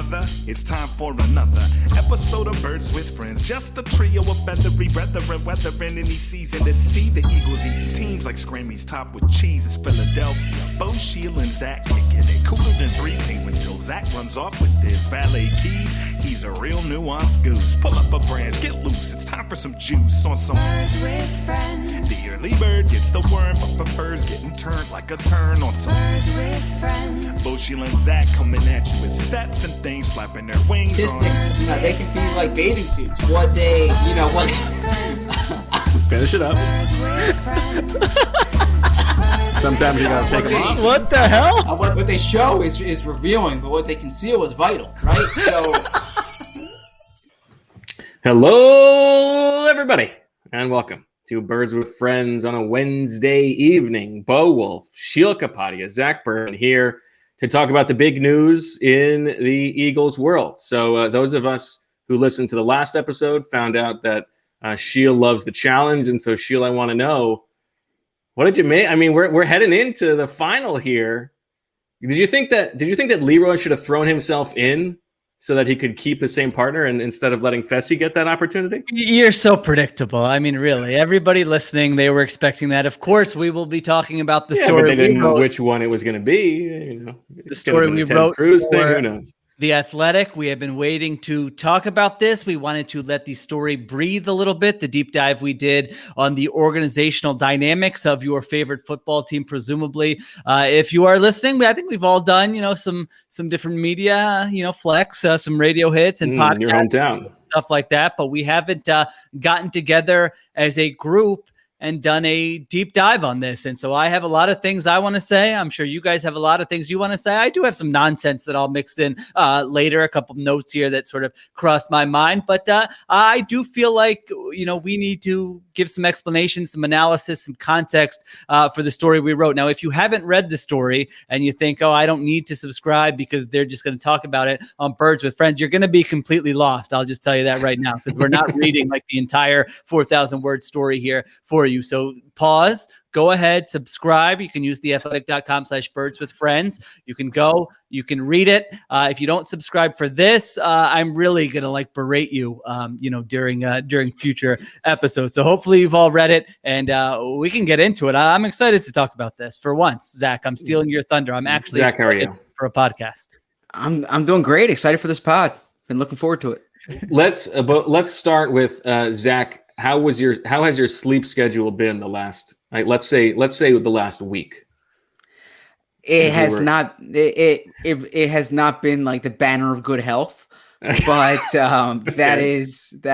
mother, it's time for another episode of Birds with Friends. Just a trio of feathery brethren weathering any season to see the Eagles eating teams like Scrammy's top with cheese. It's Philadelphia. Bo, Sheil, and Zach kicking it cooler than three penguins till Zach runs off with his valet keys. He's a real nuanced goose. Pull up a branch, get loose. It's time for some juice on some Birds with Friends. The early bird gets the worm, but prefers getting turned like a turn on some Birds with Friends. Bo, Sheil, and Zach coming at you with stats and things flapping their wings. Statistics, they can be like bathing suits. What they, what. Finish it up. Sometimes you gotta take them off. What the hell? What they show is revealing, but what they conceal is vital, right? So. Hello, everybody, and welcome to Birds with Friends on a Wednesday evening. Bo Wolf, Sheil Kapadia, Zach Byrne here to talk about the big news in the Eagles world. So those of us who listened to the last episode found out that Sheil loves the challenge. And so, Sheil, I want to know, what did you make? I mean, we're heading into the final here. Did you think that Leroy should have thrown himself in so that he could keep the same partner and instead of letting Fessy get that opportunity? You're so predictable. I mean, really, everybody listening, they were expecting that. Of course, we will be talking about the story. But they didn't know which one it was going to be. The story we wrote Cruz thing, who knows? The Athletic. We have been waiting to talk about this. We wanted to let the story breathe a little bit. The deep dive we did on the organizational dynamics of your favorite football team, presumably. If you are listening, I think we've all done, some different media, flex, some radio hits and podcasts, your hometown, stuff like that. But we haven't gotten together as a group and done a deep dive on this. And so I have a lot of things I want to say. I'm sure you guys have a lot of things you want to say. I do have some nonsense that I'll mix in later, a couple of notes here that sort of cross my mind. But I do feel like, we need to give some explanations, some analysis, some context for the story we wrote. Now, if you haven't read the story and you think, I don't need to subscribe because they're just going to talk about it on Birds with Friends, you're going to be completely lost. I'll just tell you that right now, because we're not reading like the entire 4,000 word story here for you. So pause, go ahead, subscribe. You can use theathletic.com/birds with friends. You can go, you can read it. If you don't subscribe for this, I'm really going to berate you, during future episodes. So hopefully you've all read it and we can get into it. I'm excited to talk about this for once. Zach, I'm stealing your thunder. I'm actually Zach, how are you? For a podcast. I'm doing great. Excited for this pod. Been looking forward to it. Let's start with Zach. How has your sleep schedule been the last? Let's say the last week. It has not been like the banner of good health, but that's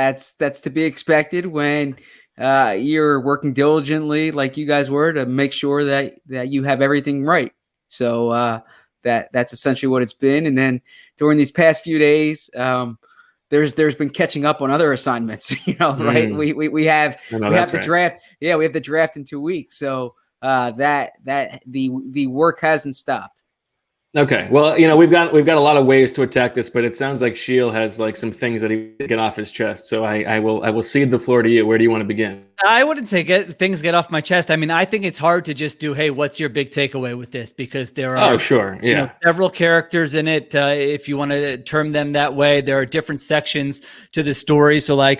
to be expected when you're working diligently like you guys were to make sure that you have everything right. So that's essentially what it's been. And then during these past few days, there's been catching up on other assignments, right? We have the draft. Yeah, we have the draft in 2 weeks. So that the work hasn't stopped. Okay. Well, we've got a lot of ways to attack this, but it sounds like Sheil has some things that he can get off his chest. So I will cede the floor to you. Where do you want to begin? I wouldn't say get off my chest. I mean, I think it's hard to just do, hey, what's your big takeaway with this? Because there are several characters in it. If you want to term them that way, there are different sections to the story. So I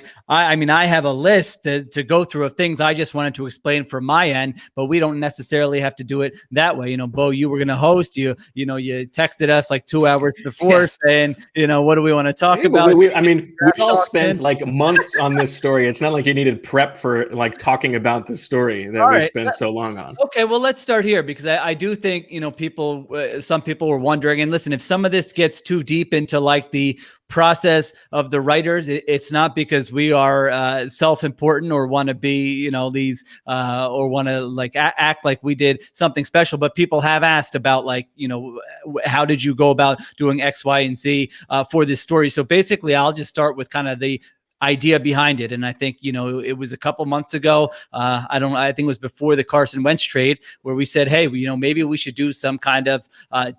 have a list to go through of things I just wanted to explain from my end, but we don't necessarily have to do it that way. Bo, you were going to host, you texted us 2 hours before saying, what do we want to talk about? We all spent months on this story. It's not like you needed prep for talking about the story that we spent so long on. Okay, well, let's start here because I do think, some people were wondering, and listen, if some of this gets too deep into the process of the writers, it's not because we are self-important or want to be, these or want to act like we did something special, but people have asked about how did you go about doing X, Y, and Z for this story? So basically, I'll just start with kind of the idea behind it. And I think, it was a couple months ago. I think it was before the Carson Wentz trade where we said, hey, maybe we should do some kind of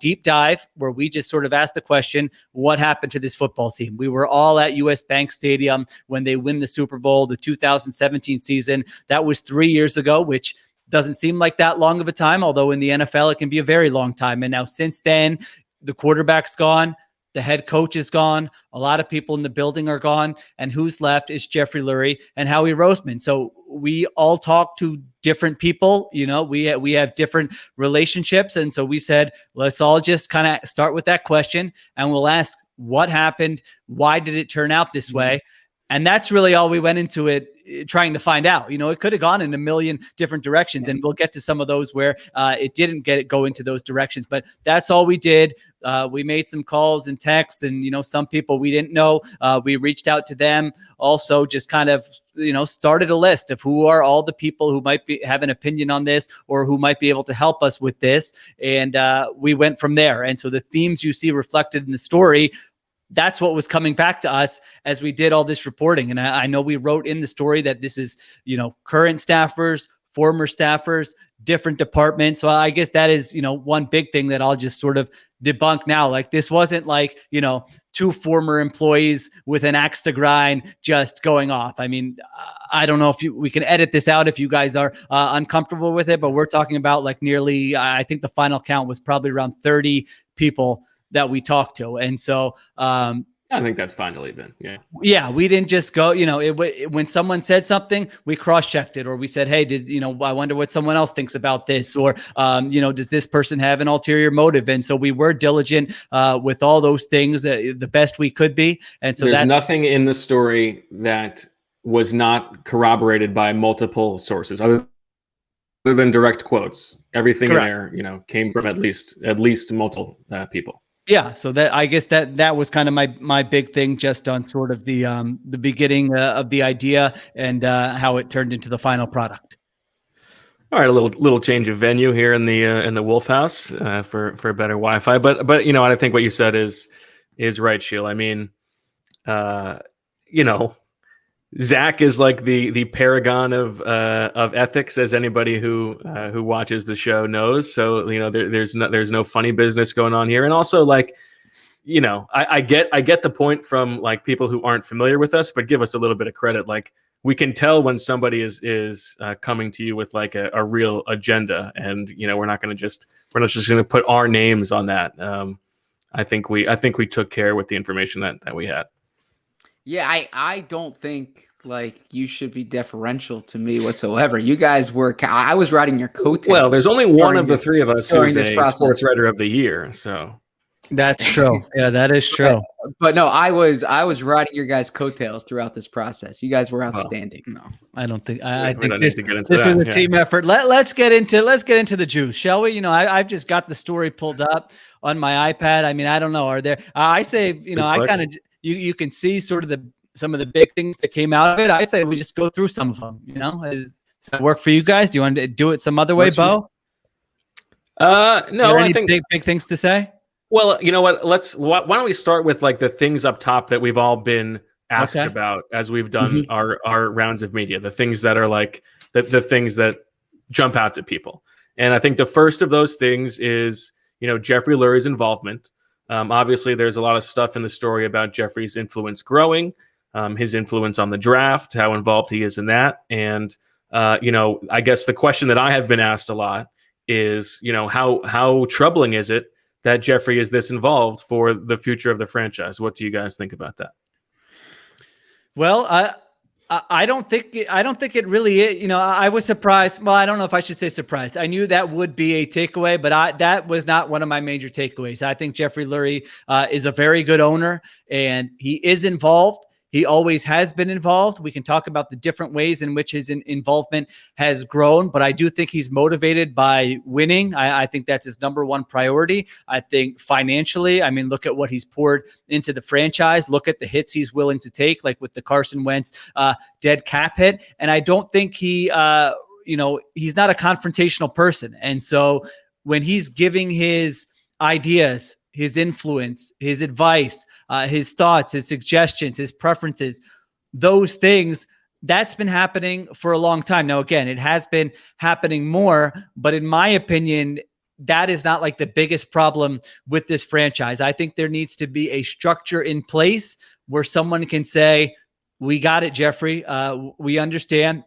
deep dive where we just sort of asked the question, what happened to this football team? We were all at US Bank Stadium when they win the Super Bowl, the 2017 season. That was 3 years ago, which doesn't seem like that long of a time, although in the NFL, it can be a very long time. And now since then, the quarterback's gone. The head coach is gone. A lot of people in the building are gone. And who's left is Jeffrey Lurie and Howie Roseman. So we all talk to different people. We have different relationships. And so we said, let's all just kind of start with that question and we'll ask what happened. Why did it turn out this way? And that's really all we went into it trying to find out. It could have gone in a million different directions, and we'll get to some of those where it didn't go into those directions. But that's all we did. We made some calls and texts, and some people we didn't know. We reached out to them. Also, just kind of started a list of who are all the people who might have an opinion on this or who might be able to help us with this, and we went from there. And so the themes you see reflected in the story, that's what was coming back to us as we did all this reporting. And I know we wrote in the story that this is, current staffers, former staffers, different departments. So I guess that is, one big thing that I'll just sort of debunk now. Like, this wasn't like, two former employees with an axe to grind just going off. I mean, I don't know if we can edit this out if you guys are uncomfortable with it, but we're talking about like nearly, I think the final count was probably around 30 people that we talked to. And so I think that's fine to leave in. Yeah, we didn't just go, when someone said something, we cross-checked it, or we said, hey, I wonder what someone else thinks about this, or does this person have an ulterior motive? And so we were diligent with all those things the best we could be. And so there's nothing in the story that was not corroborated by multiple sources other than direct quotes. Everything Correct. in there, came from at least multiple people. Yeah, so that, I guess that was kind of my big thing, just on sort of the beginning of the idea and how it turned into the final product. All right, a little change of venue here in the Wolf House for better Wi-Fi, but I think what you said is right, Sheil. I mean, Zach is like the paragon of ethics, as anybody who watches the show knows. So there's no funny business going on here, and also like I get the point from like people who aren't familiar with us, but give us a little bit of credit. Like, we can tell when somebody is coming to you with like a real agenda, and we're not just going to put our names on that. I think we took care with the information that we had. Yeah, I don't think like you should be deferential to me whatsoever. You guys were, I was riding your coattails. Well, there's only one of the three of us who's this a process. sports writer of the year, so that's true. Yeah, that is true. But no, I was riding your guys' coattails throughout this process. You guys were outstanding. No, I don't think. I we don't think need to get into this that. was a team effort. Let's get into the juice, shall we? I've just got the story pulled up on my iPad. I mean, I don't know. Are there? I say, I kind of you can see sort of some of the big things that came out of it. I say we just go through some of them. Does that work for you guys? Do you want to do it some other way, Bo? No, I think big things to say. Well, you know what? Why don't we start with like the things up top that we've all been asked about as we've done our rounds of media, the things that are like the things that jump out to people. And I think the first of those things is, Jeffrey Lurie's involvement. Obviously, there's a lot of stuff in the story about Jeffrey's influence growing, his influence on the draft, how involved he is in that. And, I guess the question that I have been asked a lot is, how troubling is it that Jeffrey is this involved for the future of the franchise? What do you guys think about that? Well, I don't think it really is. I was surprised. Well, I don't know if I should say surprised. I knew that would be a takeaway, but that was not one of my major takeaways. I think Jeffrey Lurie is a very good owner, and he is involved. He always has been involved. We can talk about the different ways in which his involvement has grown, but I do think he's motivated by winning. I think that's his number one priority. I think financially, I mean, look at what he's poured into the franchise. Look at the hits he's willing to take, like with the Carson Wentz dead cap hit. And I don't think he's not a confrontational person. And so when he's giving his ideas, his influence, his advice, his thoughts, his suggestions, his preferences, those things, that's been happening for a long time. Now, again, it has been happening more, but in my opinion, that is not like the biggest problem with this franchise. I think there needs to be a structure in place where someone can say, we got it, Jeffrey. We understand,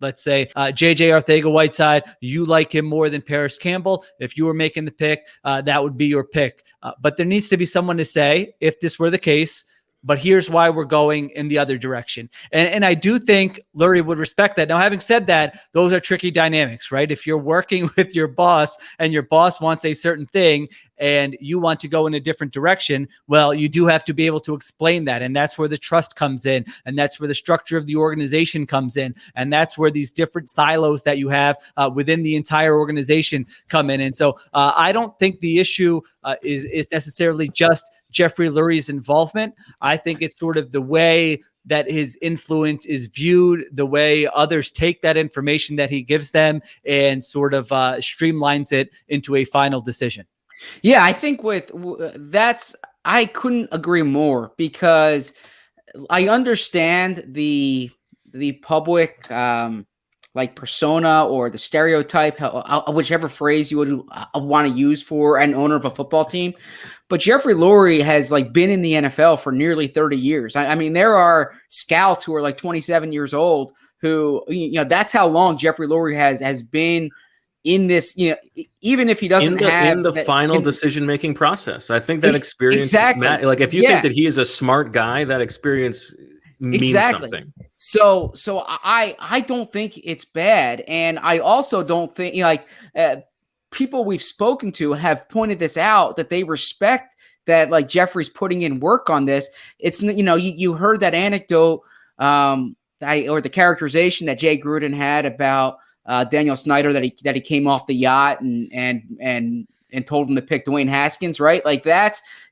let's say JJ Arcega-Whiteside, you like him more than Paris Campbell. If you were making the pick, that would be your pick. But there needs to be someone to say, if this were the case, but here's why we're going in the other direction. And I do think Lurie would respect that. Now, having said that, those are tricky dynamics, right? If you're working with your boss and your boss wants a certain thing and you want to go in a different direction, well, you do have to be able to explain that. And that's where the trust comes in. And that's where the structure of the organization comes in. And that's where these different silos that you have within the entire organization come in. And so I don't think the issue is necessarily just Jeffrey Lurie's involvement. I think it's sort of the way that his influence is viewed, the way others take that information that he gives them and sort of streamlines it into a final decision. Yeah, I think I couldn't agree more, because I understand the public like persona or the stereotype, whichever phrase you would want to use for an owner of a football team. But Jeffrey Lurie has been in the NFL for nearly 30 years. I mean, there are scouts who are 27 years old who, that's how long Jeffrey Lurie has been in this, even if he doesn't have in the final decision-making process. I think that experience, exactly. If you think that he is a smart guy, that experience means something. So I don't think it's bad. And I also don't think people we've spoken to have pointed this out, that they respect that Jeffrey's putting in work on this. It's, you heard that anecdote or the characterization that Jay Gruden had about Daniel Snyder, that he came off the yacht and told him to pick Dwayne Haskins, right?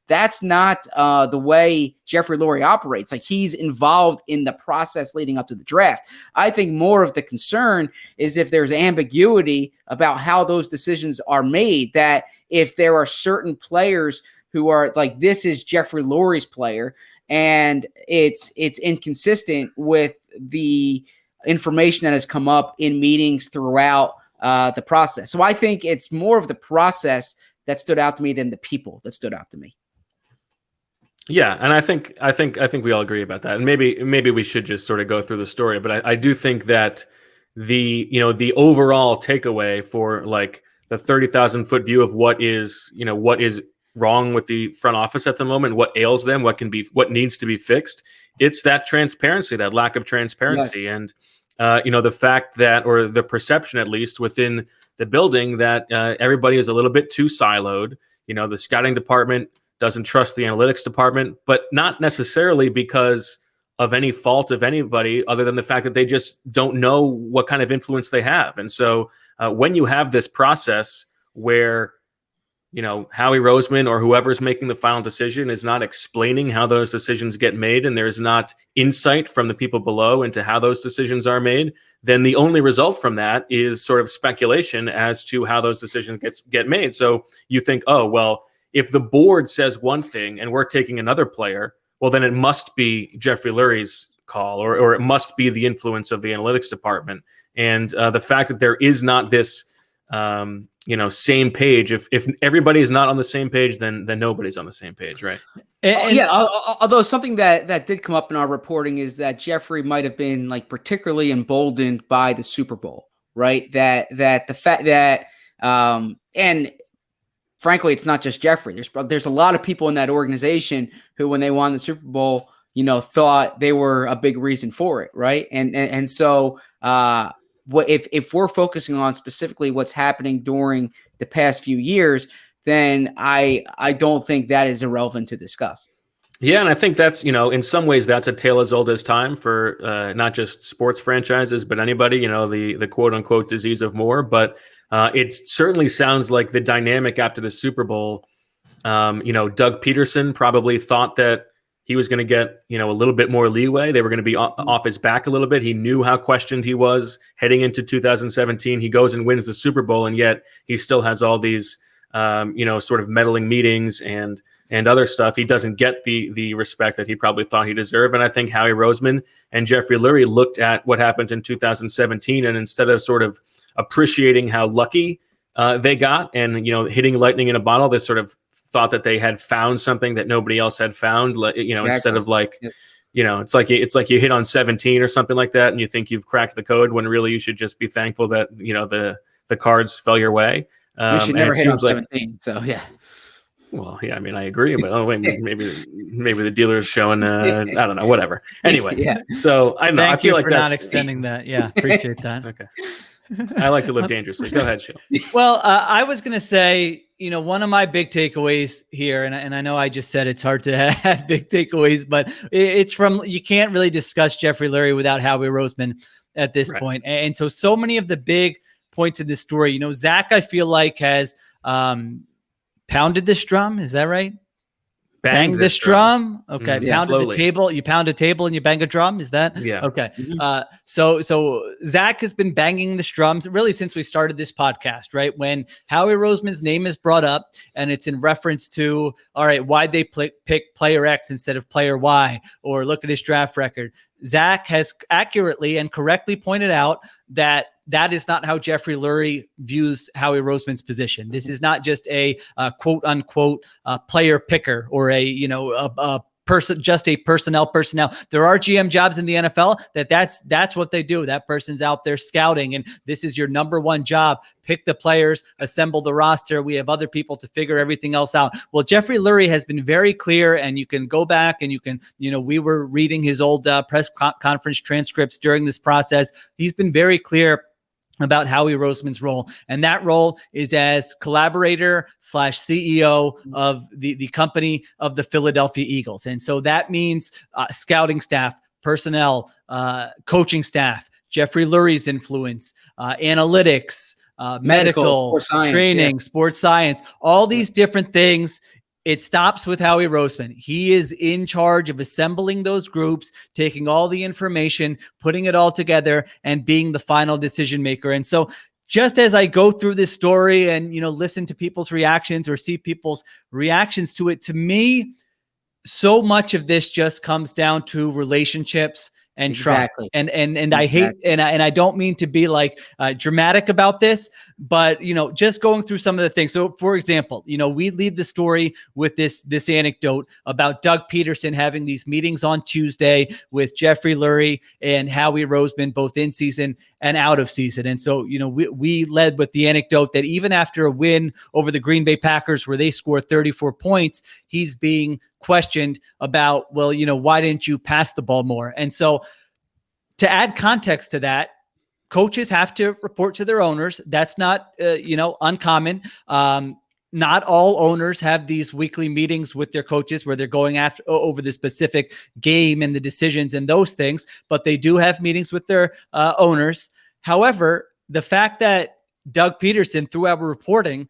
That's not the way Jeffrey Lurie operates. He's involved in the process leading up to the draft. I think more of the concern is if there's ambiguity about how those decisions are made, that if there are certain players who are this is Jeffrey Lurie's player, and it's inconsistent with the information that has come up in meetings throughout the process. So I think it's more of the process that stood out to me than the people that stood out to me. Yeah, and I think we all agree about that. And maybe we should just sort of go through the story. But I do think that the overall takeaway for the 30,000-foot view of what is wrong with the front office at the moment, what ails them, what needs to be fixed, it's that transparency, that lack of transparency. Yes. And the fact that, or the perception at least within the building, that everybody is a little bit too siloed. The scouting department doesn't trust the analytics department, but not necessarily because of any fault of anybody, other than the fact that they just don't know what kind of influence they have. And so when you have this process where Howie Roseman or whoever's making the final decision is not explaining how those decisions get made, and there's not insight from the people below into how those decisions are made, then the only result from that is sort of speculation as to how those decisions get made. So you think, oh, well, if the board says one thing and we're taking another player, well, then it must be Jeffrey Lurie's call, or it must be the influence of the analytics department. And the fact that there is not this same page. If everybody is not on the same page, then nobody's on the same page, right? Although something that did come up in our reporting is that Jeffrey might have been particularly emboldened by the Super Bowl, right? That the fact that and frankly, it's not just Jeffrey. There's a lot of people in that organization who, when they won the Super Bowl, thought they were a big reason for it, right? And so if we're focusing on specifically what's happening during the past few years, then I don't think that is irrelevant to discuss. Yeah, and I think that's, in some ways that's a tale as old as time for not just sports franchises, but anybody, the quote unquote disease of more. But it certainly sounds like the dynamic after the Super Bowl, Doug Peterson probably thought that he was going to get, a little bit more leeway. They were going to be off his back a little bit. He knew how questioned he was heading into 2017. He goes and wins the Super Bowl, and yet he still has all these, sort of meddling meetings and other stuff. He doesn't get the respect that he probably thought he deserved. And I think Howie Roseman and Jeffrey Lurie looked at what happened in 2017, and instead of sort of appreciating how lucky they got and, hitting lightning in a bottle, they sort of thought that they had found something that nobody else had found, Exactly. Instead of it's like you hit on 17 or something like that, and you think you've cracked the code when really you should just be thankful that the cards fell your way. We should never hit on seems like 17. So yeah. Well, yeah, I mean, I agree, but maybe the dealer's showing, I don't know, whatever. Anyway, Yeah. So I don't know. I Thank feel you like for not extending that. Yeah, appreciate that. Okay. I like to live dangerously. Go ahead, Sheil. Well, I was going to say, one of my big takeaways here, and I know I just said it's hard to have big takeaways, but it's from, you can't really discuss Jeffrey Lurie without Howie Roseman at this point. And so many of the big points of this story, Zach, I feel like has pounded this drum. Is that right? Bang this drum. Okay. Pounded the table. You pound a table and you bang a drum. Is that? Yeah. Okay. So Zach has been banging the drums really since we started this podcast, right? When Howie Roseman's name is brought up and it's in reference to, all right, why'd they pick player X instead of player Y, or look at his draft record. Zach has accurately and correctly pointed out that is not how Jeffrey Lurie views Howie Roseman's position. This is not just a quote unquote player picker or a person, just a personnel. There are GM jobs in the NFL that's what they do. That person's out there scouting, and this is your number one job. Pick the players, assemble the roster. We have other people to figure everything else out. Well, Jeffrey Lurie has been very clear, and you can go back and you can, we were reading his old press conference transcripts during this process. He's been very clear about Howie Roseman's role. And that role is as collaborator / CEO of the company of the Philadelphia Eagles. And so that means scouting staff, personnel, coaching staff, Jeffrey Lurie's influence, analytics, medical, sports science, training, sports science, all these different things. It stops with Howie Roseman. He is in charge of assembling those groups, taking all the information, putting it all together, and being the final decision maker. And so just as I go through this story and, listen to people's reactions or see people's reactions to it, to me, so much of this just comes down to relationships and Exactly. trust. And I hate, and I don't mean to be like dramatic about this, but just going through some of the things. So for example, we lead the story with this anecdote about Doug Peterson having these meetings on Tuesday with Jeffrey Lurie and Howie Roseman, both in season and out of season. And so, we led with the anecdote that even after a win over the Green Bay Packers, where they scored 34 points, he's being questioned about, well, why didn't you pass the ball more? And so to add context to that, coaches have to report to their owners. That's not, uncommon. Not all owners have these weekly meetings with their coaches where they're going over the specific game and the decisions and those things, but they do have meetings with their owners. However, the fact that Doug Peterson, through our reporting,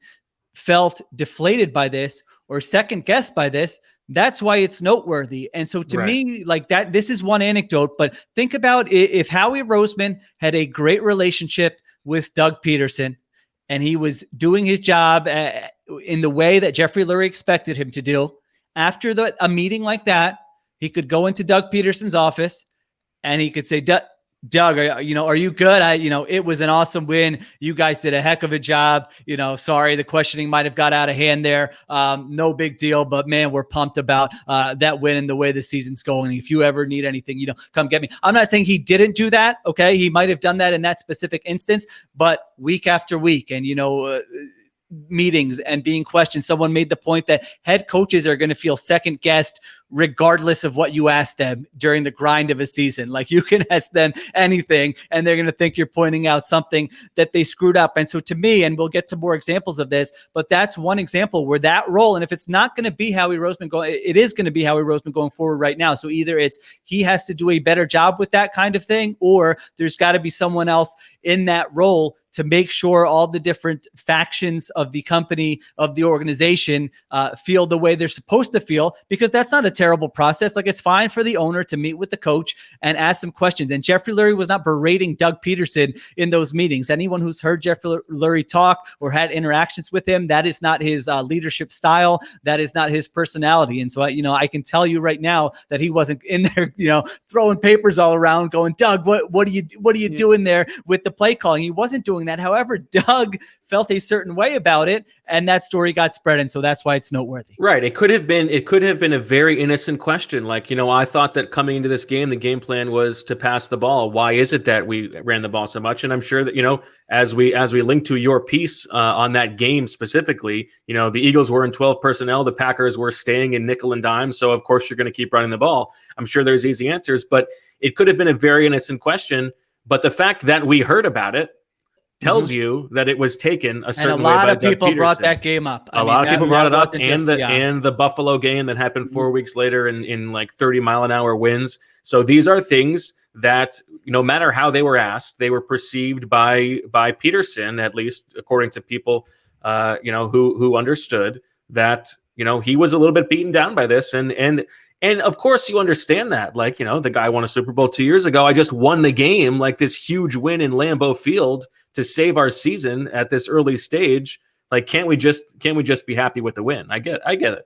felt deflated by this or second guessed by this, that's why it's noteworthy. And so to me, like that, this is one anecdote, but think about if Howie Roseman had a great relationship with Doug Peterson and he was doing his job in the way that Jeffrey Lurie expected him to do. After a meeting like that, he could go into Doug Peterson's office and he could say, Doug, are you good? It was an awesome win. You guys did a heck of a job. Sorry, the questioning might have got out of hand there. No big deal, but man, we're pumped about that win and the way the season's going. If you ever need anything, come get me. I'm not saying he didn't do that. Okay. He might've done that in that specific instance, but week after week and, meetings and being questioned. Someone made the point that head coaches are going to feel second guessed regardless of what you ask them during the grind of a season. Like you can ask them anything and they're going to think you're pointing out something that they screwed up. And so to me, and we'll get to more examples of this, but that's one example where that role, and if it's not going to be Howie Roseman it is going to be Howie Roseman going forward right now. So either it's he has to do a better job with that kind of thing, or there's got to be someone else in that role to make sure all the different factions of the company, of the organization, feel the way they're supposed to feel, because that's not a terrible process. Like it's fine for the owner to meet with the coach and ask some questions. And Jeffrey Lurie was not berating Doug Peterson in those meetings. Anyone who's heard Jeffrey Lurie talk or had interactions with him, that is not his leadership style. That is not his personality. And so, I can tell you right now that he wasn't in there, throwing papers all around going, Doug, what are you doing there with the play calling? He wasn't doing that. However, Doug felt a certain way about it, and that story got spread, and so that's why it's noteworthy. Right. It could have been a very innocent question. Like, I thought that coming into this game, the game plan was to pass the ball. Why is it that we ran the ball so much? And I'm sure that, as we link to your piece on that game specifically, the Eagles were in 12 personnel. The Packers were staying in nickel and dime. So of course you're going to keep running the ball. I'm sure there's easy answers, but it could have been a very innocent question. But the fact that we heard about it tells you that it was taken a certain way by Doug Peterson. And a lot of people brought that game up. A lot of people brought it up, and the Buffalo game that happened 4 weeks later in like 30-mile-an-hour winds. So these are things that, no matter how they were asked, they were perceived by Peterson, at least according to people, who understood that, he was a little bit beaten down by this, and of course you understand that, like, the guy won a Super Bowl 2 years ago. I just won the game, like this huge win in Lambeau Field to save our season at this early stage. Like, can't we just be happy with the win? I get it. I get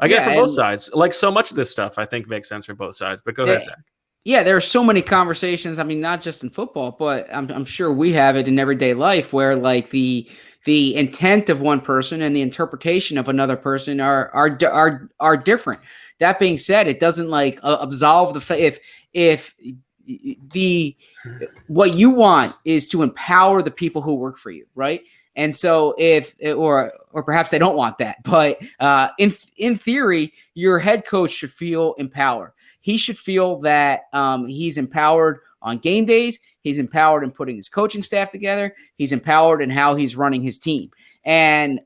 it from both sides. Like, so much of this stuff I think makes sense from both sides, but go ahead, Zach. Yeah, there are so many conversations. I mean, not just in football, but I'm sure we have it in everyday life where like the intent of one person and the interpretation of another person are different. That being said, it doesn't like absolve if what you want is to empower the people who work for you, right? And so or perhaps they don't want that, but in theory, your head coach should feel empowered. He should feel that he's empowered on game days. He's empowered in putting his coaching staff together. He's empowered in how he's running his team. And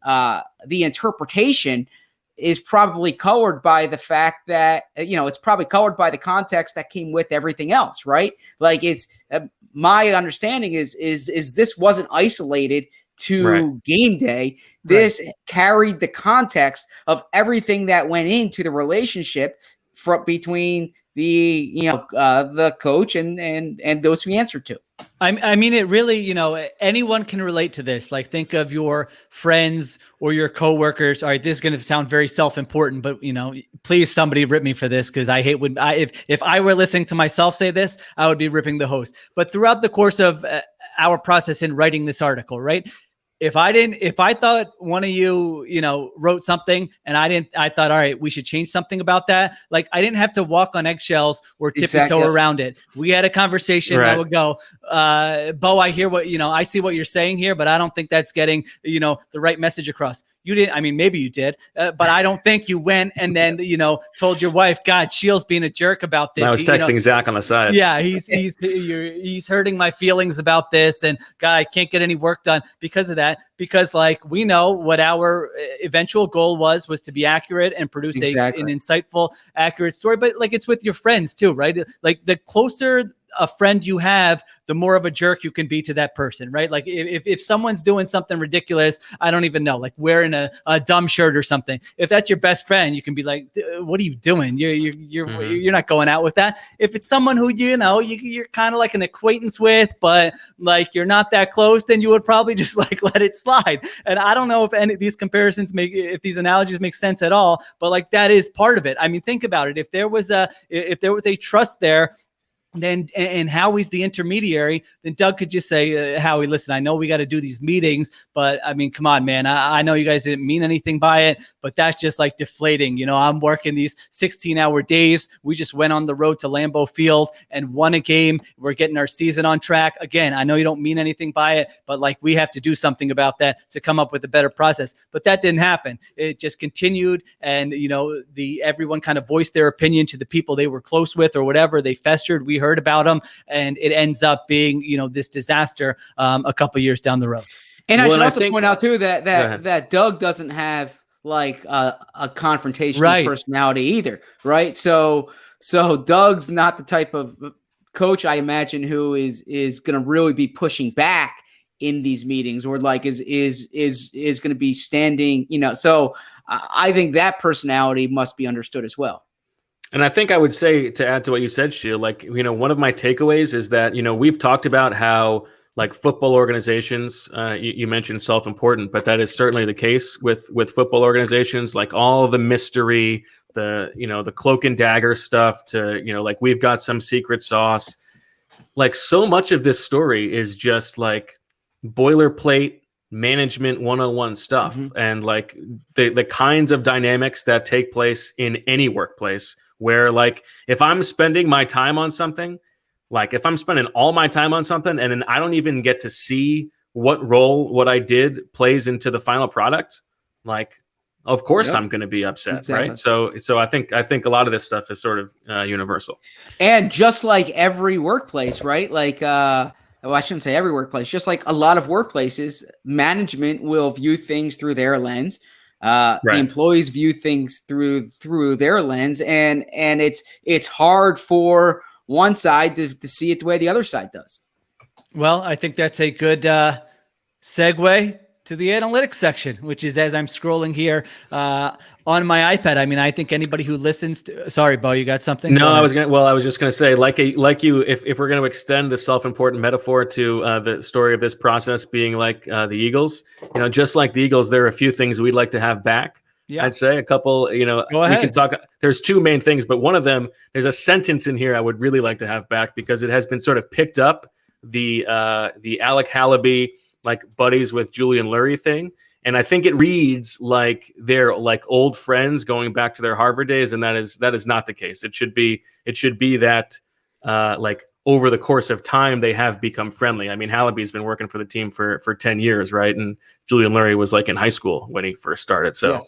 the interpretation is probably colored by the fact that, it's probably colored by the context that came with everything else, right? Like it's my understanding is this wasn't isolated to game day. This carried the context of everything that went into the relationship between the coach and those who answer to. I mean, it really, anyone can relate to this. Like, think of your friends or your coworkers. All right, this is going to sound very self-important, but please, somebody rip me for this, because I hate when if I were listening to myself say this, I would be ripping the host. But throughout the course of our process in writing this article, right? If I thought one of you, wrote something and I thought, all right, we should change something about that. Like, I didn't have to walk on eggshells or tiptoe around it. We had a conversation. Right. I would go, Bo, I hear what, I see what you're saying here, but I don't think that's getting, the right message across. You didn't. I mean, maybe you did, but I don't think you went and then, told your wife, God, Sheil's being a jerk about this. I was texting Zach on the side. Yeah, he's hurting my feelings about this, and God, I can't get any work done because of that. Because like we know what our eventual goal was to be accurate and produce an insightful, accurate story. But like, it's with your friends too, right? Like, the closer a friend you have, the more of a jerk you can be to that person, right? Like if someone's doing something ridiculous, I don't even know, like wearing a dumb shirt or something. If that's your best friend, you can be like, what are you doing? You're not going out with that. If it's someone who, you're kind of like an acquaintance with, but like you're not that close, then you would probably just like let it slide. And I don't know if any of these comparisons if these analogies make sense at all, but like that is part of it. I mean, think about it. If there was a trust there, then and Howie's the intermediary, then Doug could just say, Howie, listen, I know we got to do these meetings, but I mean, come on, man. I know you guys didn't mean anything by it, but that's just like deflating. I'm working these 16-hour days. We just went on the road to Lambeau Field and won a game. We're getting our season on track. Again, I know you don't mean anything by it, but like we have to do something about that to come up with a better process. But that didn't happen. It just continued, and everyone kind of voiced their opinion to the people they were close with or whatever. They festered. We heard about them, and it ends up being this disaster a couple years down the road. And I should also point out too that Doug doesn't have like a confrontational personality either, right? So Doug's not the type of coach, I imagine, who is going to really be pushing back in these meetings, or like is going to be standing, So I think that personality must be understood as well. And I think I would say, to add to what you said, Sheil, like, one of my takeaways is that, we've talked about how like football organizations, you mentioned self-important, but that is certainly the case with football organizations, like all the mystery, the cloak and dagger stuff to, like we've got some secret sauce. Like so much of this story is just like boilerplate management 101 stuff and like the kinds of dynamics that take place in any workplace where like if I'm spending my time on something, like if I'm spending all my time on something and then I don't even get to see what role what I did plays into the final product, like of course I'm going to be upset, right? So I think a lot of this stuff is sort of universal. And just like every workplace, right? Like well, I shouldn't say every workplace, just like a lot of workplaces, management will view things through their lens. The employees view things through their lens, and it's hard for one side to see it the way the other side does. Well, I think that's a good segue to the analytics section, which is as I'm scrolling here on my iPad. I mean, I think anybody who listens to, sorry, Bo, you got something? No, I was just going to say, like you, if we're going to extend the self-important metaphor to the story of this process being like the Eagles, you know, just like the Eagles, there are a few things we'd like to have back. Yeah. I'd say a couple, you know, we can talk. There's two main things, but one of them, there's a sentence in here I would really like to have back because it has been sort of picked up the Alec Halaby, like buddies with Julian Lurie thing. And I think it reads like they're like old friends going back to their Harvard days. And that is not the case. It should be that like over the course of time, they have become friendly. I mean, Halaby's been working for the team for 10 years, right? And Julian Lurie was like in high school when he first started. So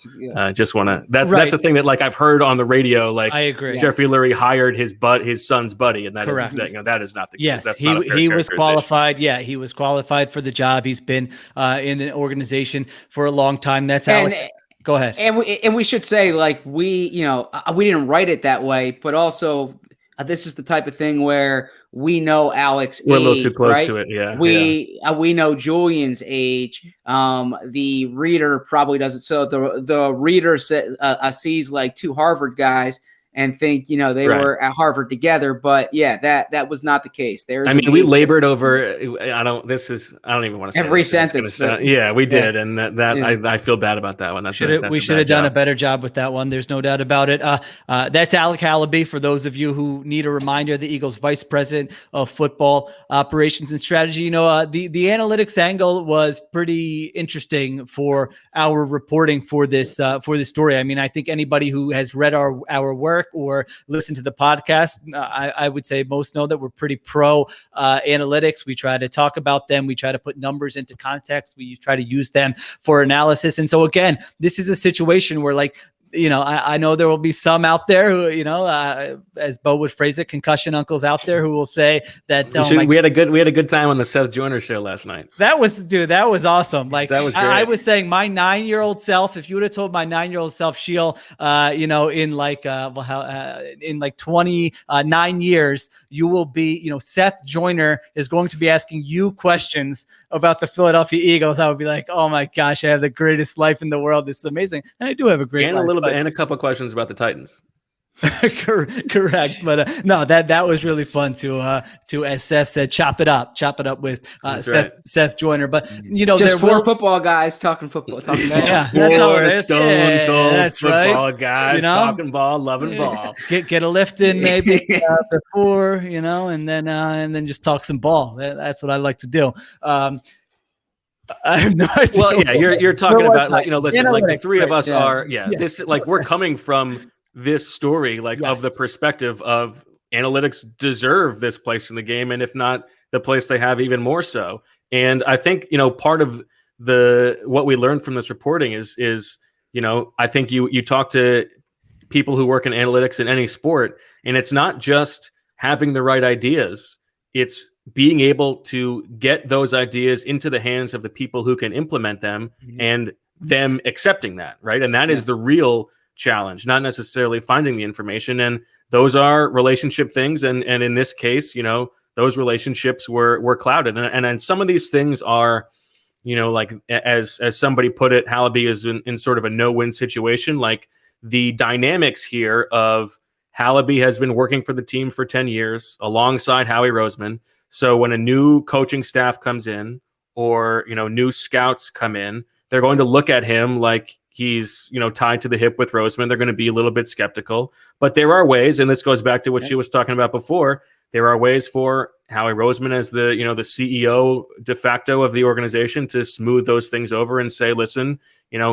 just want to, that's the thing that like I've heard on the radio, like I agree. Jeffrey Lurie hired his son's buddy. And that is, that, you know, that is not the case. Yes, that's he was qualified. Yeah, he was qualified for the job. He's been in the organization for a long time. That's how go ahead. And we should say, like, we didn't write it that way, but also this is the type of thing where we know Alex. We're a little too close to it. Yeah. We know Julian's age. The reader probably doesn't. So the reader sees like two Harvard guys and think, you know, they were at Harvard together. But yeah, that was not the case. We labored over. I don't even want to say every sentence. We did. And I feel bad about that one. We should have done a better job with that one. There's no doubt about it. That's Alec Halaby. For those of you who need a reminder, the Eagles vice president of football operations and strategy. You know, the analytics angle was pretty interesting for our reporting for this story. I mean, I think anybody who has read our work or listen to the podcast, I would say most know that we're pretty pro analytics. We try to talk about them. We try to put numbers into context. We try to use them for analysis. And so again, this is a situation where, like, you know, I know there will be some out there who, you know, as Bo would phrase it, concussion uncles out there who will say that we had a good time on the Seth Joyner show last night. That was awesome. Like, that was great. I was saying my 9-year-old self, if you would have told my 9-year-old self, Sheil, you know, in like 29 years, you will be, you know, Seth Joyner is going to be asking you questions about the Philadelphia Eagles. I would be like, oh my gosh, I have the greatest life in the world. This is amazing. And I do have a great life. And a couple of questions about the Titans. Correct, but no, that was really fun to as Seth said, chop it up with Seth Joyner. But you know, just four football guys talking football. Four football guys, you know, talking ball, loving ball. Get a lift in maybe before, you know, and then just talk some ball. That's what I like to do. I have no idea. Well, yeah, you're talking about, like, you know, listen, like the three of us are, this, like, we're coming from this story, like, of the perspective of analytics deserve this place in the game, and if not the place they have, even more so. And I think, you know, part of what we learned from this reporting is, you know, I think you talk to people who work in analytics in any sport, and it's not just having the right ideas, it's being able to get those ideas into the hands of the people who can implement them and them accepting that, right? And that is the real challenge, not necessarily finding the information. And those are relationship things. And in this case, you know, those relationships were clouded. And some of these things are, you know, like as somebody put it, Halaby is in sort of a no-win situation. Like, the dynamics here of Halaby has been working for the team for 10 years alongside Howie Roseman. So when a new coaching staff comes in, or, you know, new scouts come in, they're going to look at him like he's, you know, tied to the hip with Roseman. They're going to be a little bit skeptical, but there are ways, and this goes back to what she was talking about before. there are ways for Howie Roseman as the CEO de facto of the organization to smooth those things over and say, listen,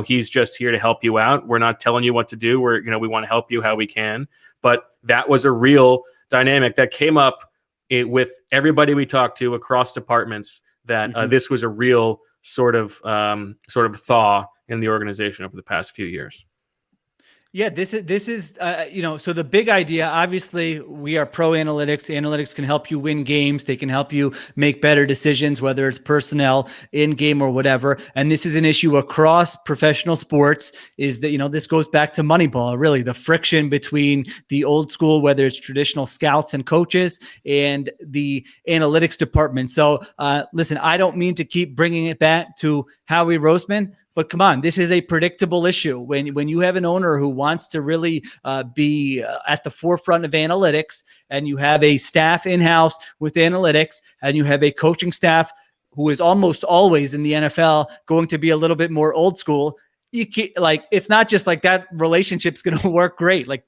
he's just here to help you out. We're not telling you what to do. We want to help you how we can. But that was a real dynamic that came up with everybody we talked to across departments, that this was a real sort of thaw in the organization over the past few years. Yeah, this is so the big idea, obviously we are pro analytics. Analytics can help you win games. They can help you make better decisions, whether it's personnel, in game, or whatever. And this is an issue across professional sports, is that, this goes back to Moneyball, really the friction between the old school, whether it's traditional scouts and coaches, and the analytics department. So listen, I don't mean to keep bringing it back to Howie Roseman, but come on, this is a predictable issue. When you have an owner who wants to really be at the forefront of analytics, and you have a staff in-house with analytics, and you have a coaching staff who is almost always in the NFL going to be a little bit more old school, you can't, it's not just like that relationship's going to work great. Like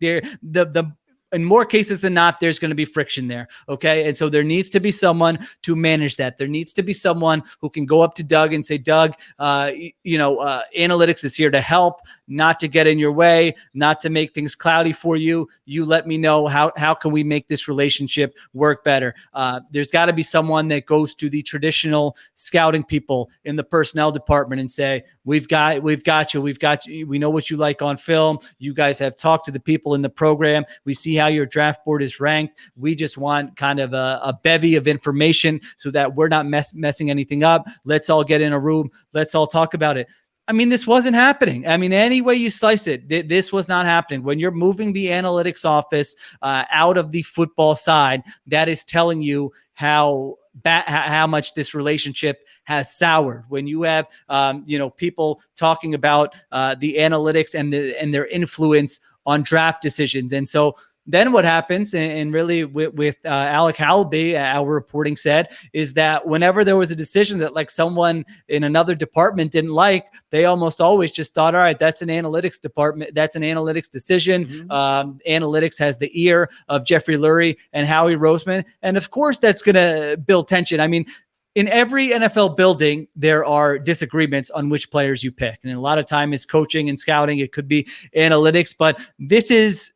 in more cases than not, there's going to be friction there. Okay. And so there needs to be someone to manage that. There needs to be someone who can go up to Doug and say, Doug, analytics is here to help, not to get in your way, not to make things cloudy for you. You let me know how can we make this relationship work better. There's got to be someone that goes to the traditional scouting people in the personnel department and say, we've got you. We know what you like on film. You guys have talked to the people in the program. We see how your draft board is ranked. We just want kind of a bevy of information so that we're not messing anything up. Let's all get in a room. Let's all talk about it. I mean, this wasn't happening. I mean, any way you slice it, this was not happening. When you're moving the analytics office out of the football side, that is telling you how much this relationship has soured. When you have people talking about the analytics and their influence on draft decisions. And so then what happens, and really with Alec Hallaby, our reporting said, is that whenever there was a decision that someone in another department didn't like, they almost always just thought, all right, that's an analytics department. That's an analytics decision. Analytics has the ear of Jeffrey Lurie and Howie Roseman. And of course, that's going to build tension. I mean, in every NFL building, there are disagreements on which players you pick. And a lot of time is coaching and scouting. It could be analytics, but this is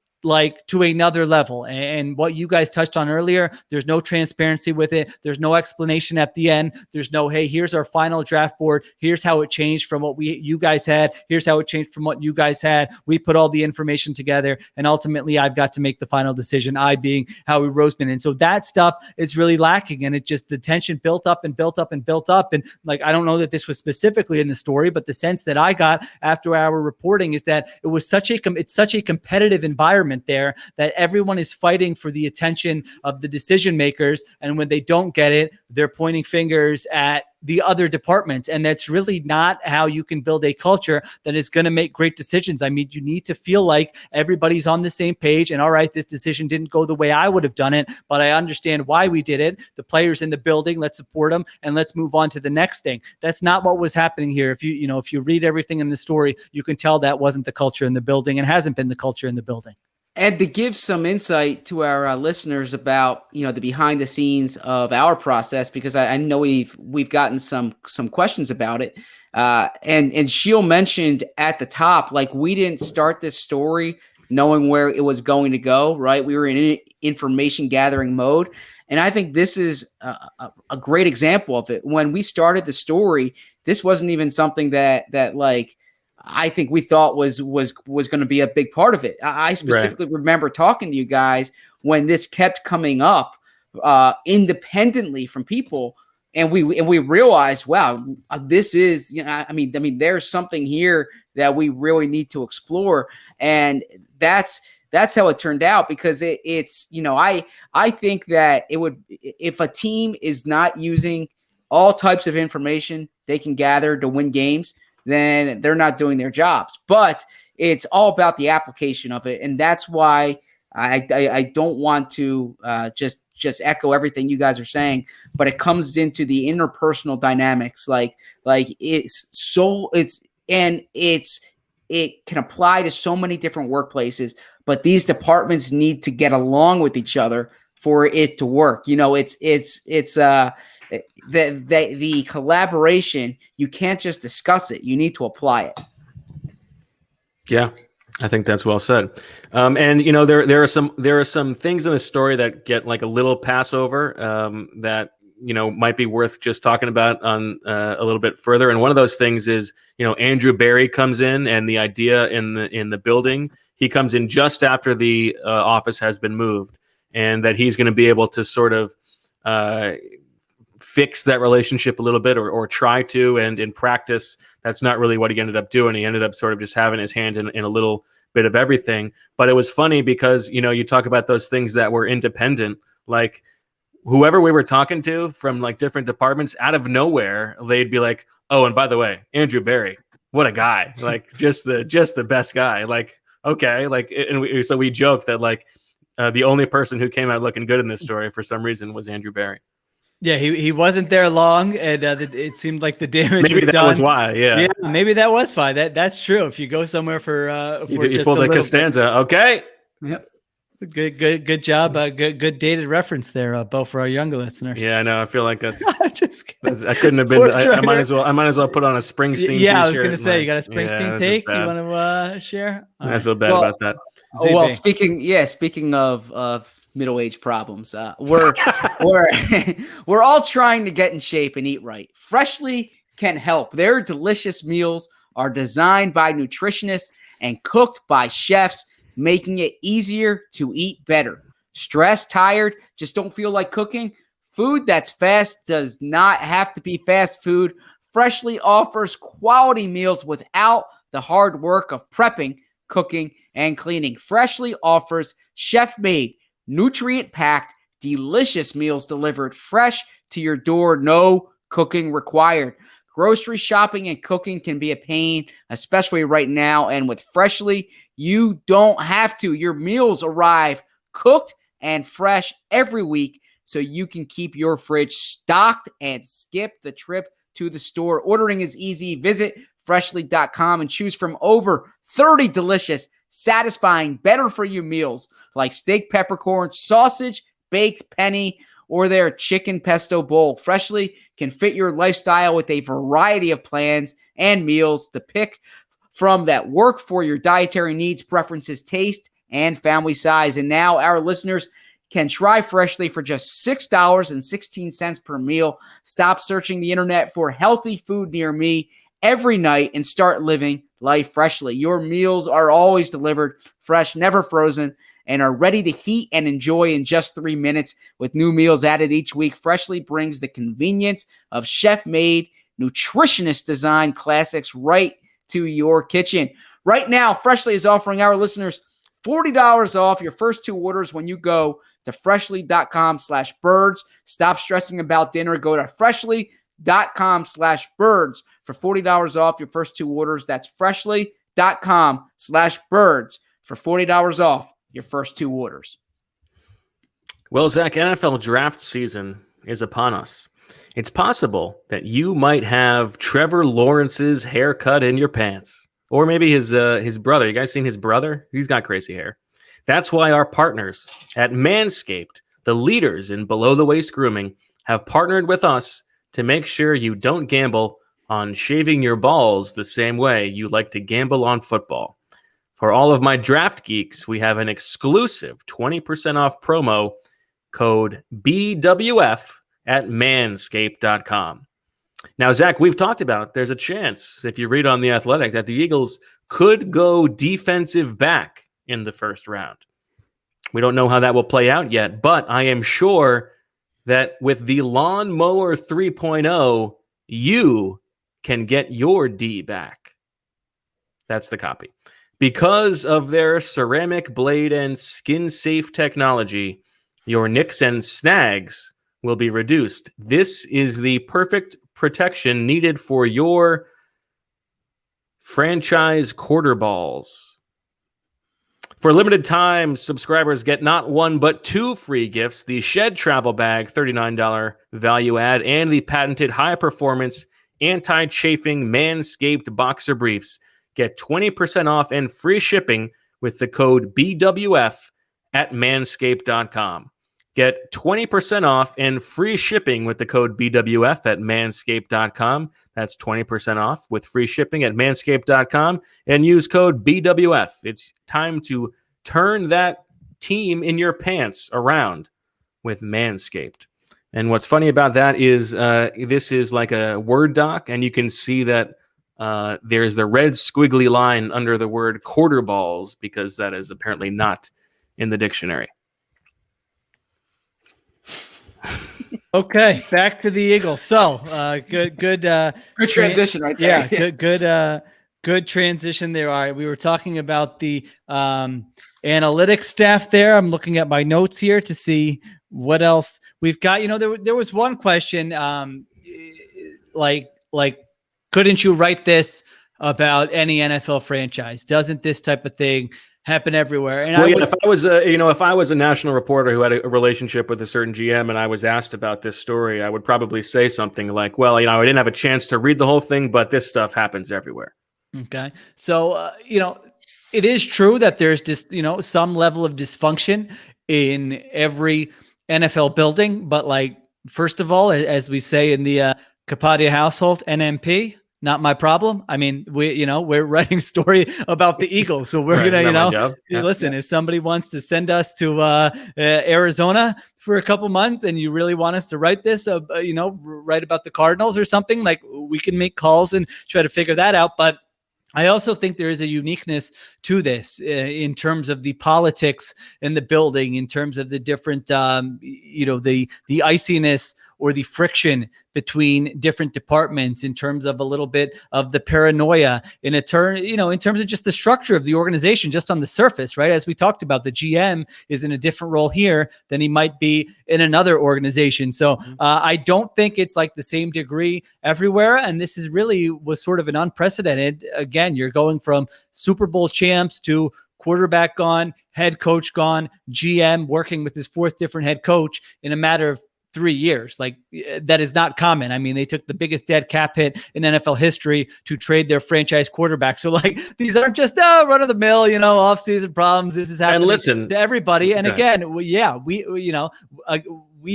to another level. And what you guys touched on earlier, there's no transparency with it. There's no explanation at the end. There's no, hey, here's our final draft board. Here's how it changed from what you guys had. Here's how it changed from what you guys had. We put all the information together, and ultimately I've got to make the final decision, I being Howie Roseman. And so that stuff is really lacking. And the tension built up and built up and built up. And I don't know that this was specifically in the story, but the sense that I got after our reporting is that it's such a competitive environment there that everyone is fighting for the attention of the decision makers. And when they don't get it, they're pointing fingers at the other departments. And that's really not how you can build a culture that is going to make great decisions. I mean, you need to feel like everybody's on the same page and, all right, this decision didn't go the way I would have done it, but I understand why we did it. The players in the building, let's support them and let's move on to the next thing. That's not what was happening here. If you read everything in the story, you can tell that wasn't the culture in the building and hasn't been the culture in the building. And to give some insight to our listeners about the behind the scenes of our process, because I know we've gotten some questions about it. And Sheil mentioned at the top, we didn't start this story knowing where it was going to go, right? We were in information gathering mode. And I think this is a great example of it. When we started the story, this wasn't even something that I think we thought was going to be a big part of it. I specifically remember talking to you guys when this kept coming up independently from people, and we realized, wow, this is I mean, there's something here that we really need to explore, and that's how it turned out. Because it's I think that it would, if a team is not using all types of information they can gather to win games, then they're not doing their jobs. But it's all about the application of it. And that's why I don't want to just echo everything you guys are saying, but it comes into the interpersonal dynamics. It can apply to so many different workplaces, but these departments need to get along with each other for it to work. The collaboration, you can't just discuss it. You need to apply it. Yeah, I think that's well said. And there are some things in the story that get like a little passover that might be worth just talking about on a little bit further. And one of those things is Andrew Barry comes in, and the idea in the building, he comes in just after the office has been moved, and that he's going to be able to sort of fix that relationship a little bit, or try to. And in practice, that's not really what he ended up doing. He ended up sort of just having his hand in a little bit of everything. But it was funny because, you talk about those things that were independent, like whoever we were talking to from like different departments, out of nowhere, they'd be like, oh, and by the way, Andrew Barry, what a guy, like just the best guy. Like, okay. Like, so we joked that like the only person who came out looking good in this story for some reason was Andrew Barry. Yeah, he wasn't there long, and it seemed like the damage maybe was that done. was why. Yeah, maybe that was fine. That's true. If you go somewhere for you just pulled a a little Costanza. bit. Okay. Yep. Good job. Good dated reference there, Bo, for our younger listeners. Yeah, I know. I feel like that's. Just kidding. I couldn't have been. I might as well put on a Springsteen. Yeah, I was t-shirt gonna say, you got a yeah, Springsteen take. You want to share? All I right. feel bad about that. Well, ZB. speaking of middle-aged problems, we're we're all trying to get in shape and eat right. Freshly can help. Their delicious meals are designed by nutritionists and cooked by chefs, making it easier to eat better. Stressed, tired, just don't feel like cooking? Food that's fast does not have to be fast food. Freshly offers quality meals without the hard work of prepping, cooking, and cleaning. Freshly offers chef-made, nutrient-packed, delicious meals delivered fresh to your door, no cooking required. Grocery shopping and cooking can be a pain, especially right now. And with Freshly, you don't have to. Your meals arrive cooked and fresh every week, so you can keep your fridge stocked and skip the trip to the store. Ordering is easy. Visit freshly.com and choose from over 30 delicious, satisfying, better-for-you meals like steak peppercorn, sausage, baked penny, or their chicken pesto bowl. Freshly can fit your lifestyle with a variety of plans and meals to pick from that work for your dietary needs, preferences, taste, and family size. And now our listeners can try Freshly for just $6.16 per meal. Stop searching the internet for healthy food near me every night and start living life freshly. Your meals are always delivered fresh, never frozen, and are ready to heat and enjoy in just 3 minutes. With new meals added each week, Freshly brings the convenience of chef-made, nutritionist-designed classics right to your kitchen. Right now, Freshly is offering our listeners $40 off your first 2 orders when you go to freshly.com/birds. Stop stressing about dinner. Go to freshly.com/birds for $40 off your first 2 orders. That's freshly.com/birds for $40 off your first 2 orders. Well, Zach, NFL draft season is upon us. It's possible that you might have Trevor Lawrence's haircut in your pants. Or maybe his brother. You guys seen his brother? He's got crazy hair. That's why our partners at Manscaped, the leaders in below-the-waist grooming, have partnered with us to make sure you don't gamble on shaving your balls the same way you like to gamble on football. For all of my draft geeks, we have an exclusive 20% off promo code BWF at manscaped.com. Now, Zach, we've talked about there's a chance, if you read on The Athletic, that the Eagles could go defensive back in the first round. We don't know how that will play out yet, but I am sure that with the Lawnmower 3.0, you can get your D back. That's the copy. Because of their ceramic blade and skin-safe technology, your nicks and snags will be reduced. This is the perfect protection needed for your franchise quarter balls. For a limited time, subscribers get not 1 but 2 free gifts: the Shed Travel Bag, $39 value add, and the patented high-performance anti-chafing Manscaped Boxer Briefs. Get 20% off and free shipping with the code BWF at manscaped.com. Get 20% off and free shipping with the code BWF at manscaped.com. That's 20% off with free shipping at manscaped.com and use code BWF. It's time to turn that team in your pants around with Manscaped. And what's funny about that is this is like a Word doc, and you can see that there's the red squiggly line under the word quarter balls because that is apparently not in the dictionary. Okay, back to the Eagles. So good transition right there. Yeah, good transition there. All right, we were talking about the analytics staff there. I'm looking at my notes here to see what else we've got. There was one question, like couldn't you write this about any NFL franchise? Doesn't this type of thing happen everywhere? And if I was a national reporter who had a relationship with a certain GM and I was asked about this story, I would probably say something like, well, I didn't have a chance to read the whole thing, but this stuff happens everywhere. Okay. So, it is true that there's just, some level of dysfunction in every NFL building. But first of all, as we say in the Kapadia household, NMP, not my problem. I mean, we're writing a story about the Eagles. So we're going to, listen, if somebody wants to send us to Arizona for a couple months and you really want us to write this, write about the Cardinals or something, we can make calls and try to figure that out. But I also think there is a uniqueness to this in terms of the politics in the building, in terms of the different, the iciness or the friction between different departments, in terms of a little bit of the paranoia in terms of just the structure of the organization, just on the surface, right? As we talked about, the GM is in a different role here than he might be in another organization. So I don't think it's like the same degree everywhere. And this was sort of an unprecedented, again, you're going from Super Bowl champs to quarterback gone, head coach gone, GM working with his fourth different head coach in a matter of 3 years. That is not common. I mean, they took the biggest dead cap hit in NFL history to trade their franchise quarterback. So these aren't just run of the mill, off-season problems. This is happening to everybody. And again, we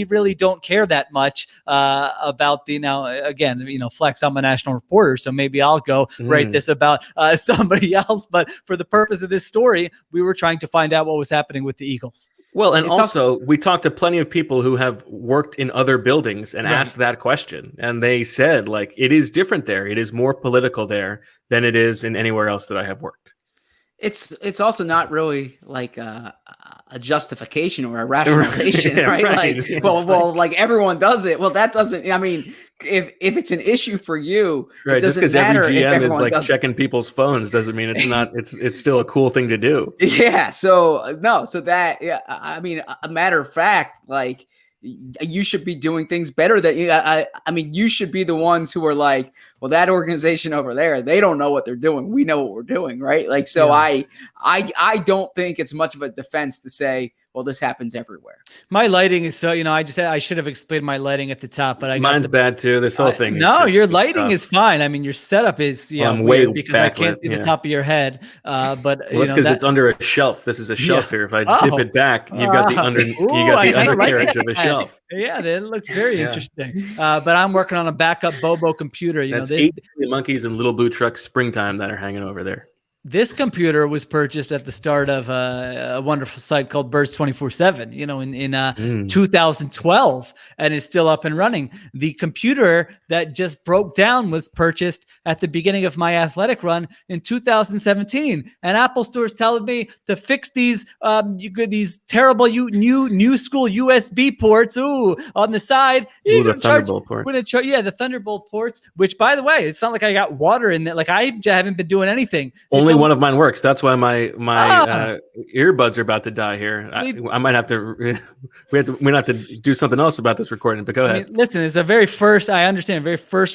really don't care that much about Flex, I'm a national reporter, so maybe I'll go write this about somebody else. But for the purpose of this story, we were trying to find out what was happening with the Eagles. Well, and also we talked to plenty of people who have worked in other buildings and asked that question. And they said, it is different there. It is more political there than it is in anywhere else that I have worked. It's also not really a justification or a rationalization, right? Everyone does it. Well, that doesn't, if it's an issue for you, right? It doesn't just because every GM is checking people's phones doesn't mean it's not. It's still a cool thing to do. Yeah. So no. So that a matter of fact, you should be doing things better than you. You should be the ones who are well, that organization over there, they don't know what they're doing. We know what we're doing, right? I don't think it's much of a defense to say, well, this happens everywhere. My lighting is so, I just said I should have explained my lighting at the top, but mine's bad too. This whole thing. No, your lighting is fine. I mean, your setup is I'm way because backlit, I can't see the top of your head. But that's because it's under a shelf. This is a shelf here. If I dip it back, you've got the undercarriage of a shelf. Yeah, that looks very interesting. But I'm working on a backup Bobo computer. That's 8 monkeys and little blue trucks springtime that are hanging over there. This computer was purchased at the start of a wonderful site called Birds 24/7, in 2012, and is still up and running. The computer that just broke down was purchased at the beginning of my athletic run in 2017. And Apple Store's telling me to fix these terrible new school USB ports. On the side. The Thunderbolt ports. The Thunderbolt ports, which, by the way, it's not like I got water in there. I haven't been doing anything. Only one of mine works. That's why my earbuds are about to die here. I might have to. We have to do something else about this recording. But go ahead. Listen, it's a very first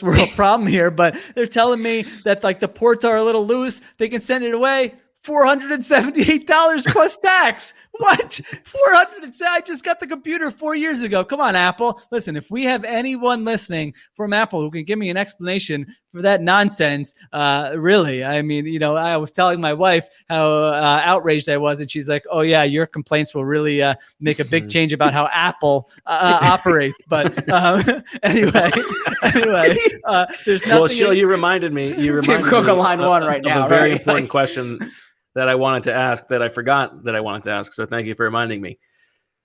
world problem here. But they're telling me that the ports are a little loose. They can send it away. $478 plus tax. What? 400? I just got the computer 4 years ago. Come on, Apple. Listen, if we have anyone listening from Apple who can give me an explanation for that nonsense, really, I mean, I was telling my wife how outraged I was, and she's like, "Oh yeah, your complaints will really make a big change about how Apple operates." But anyway, there's nothing. Well, Sheil, you reminded me. Tim Cook on line one right now. A very right? important question that I wanted to ask that I forgot that I wanted to ask. So thank you for reminding me.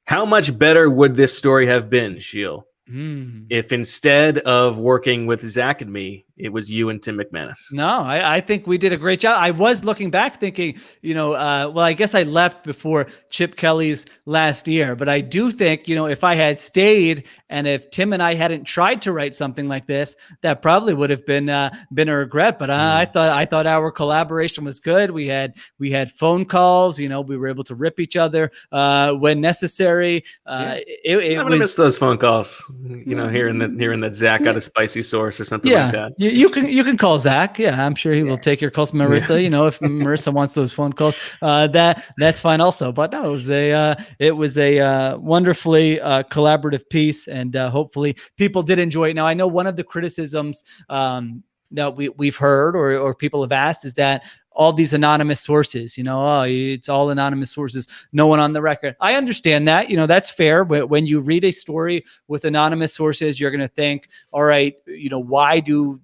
How much better would this story have been, Sheil, if instead of working with Zach and me, it was you and Tim McManus? No, I think we did a great job. I was looking back thinking, well, I guess I left before Chip Kelly's last year, but I do think, if I had stayed and if Tim and I hadn't tried to write something like this, that probably would have been a regret. But I thought our collaboration was good. We had phone calls. We were able to rip each other when necessary. It I'm was miss those phone calls. Hearing that Zach got a spicy sauce or something like that. You can call Zach. Yeah, I'm sure he will take your calls. Marissa, if Marissa wants those phone calls, that's fine also. But no, it was a wonderfully collaborative piece, and hopefully people did enjoy it. Now I know one of the criticisms that we've heard or people have asked is that all these anonymous sources, it's all anonymous sources, no one on the record. I understand that, that's fair. But when you read a story with anonymous sources, you're going to think, all right, why do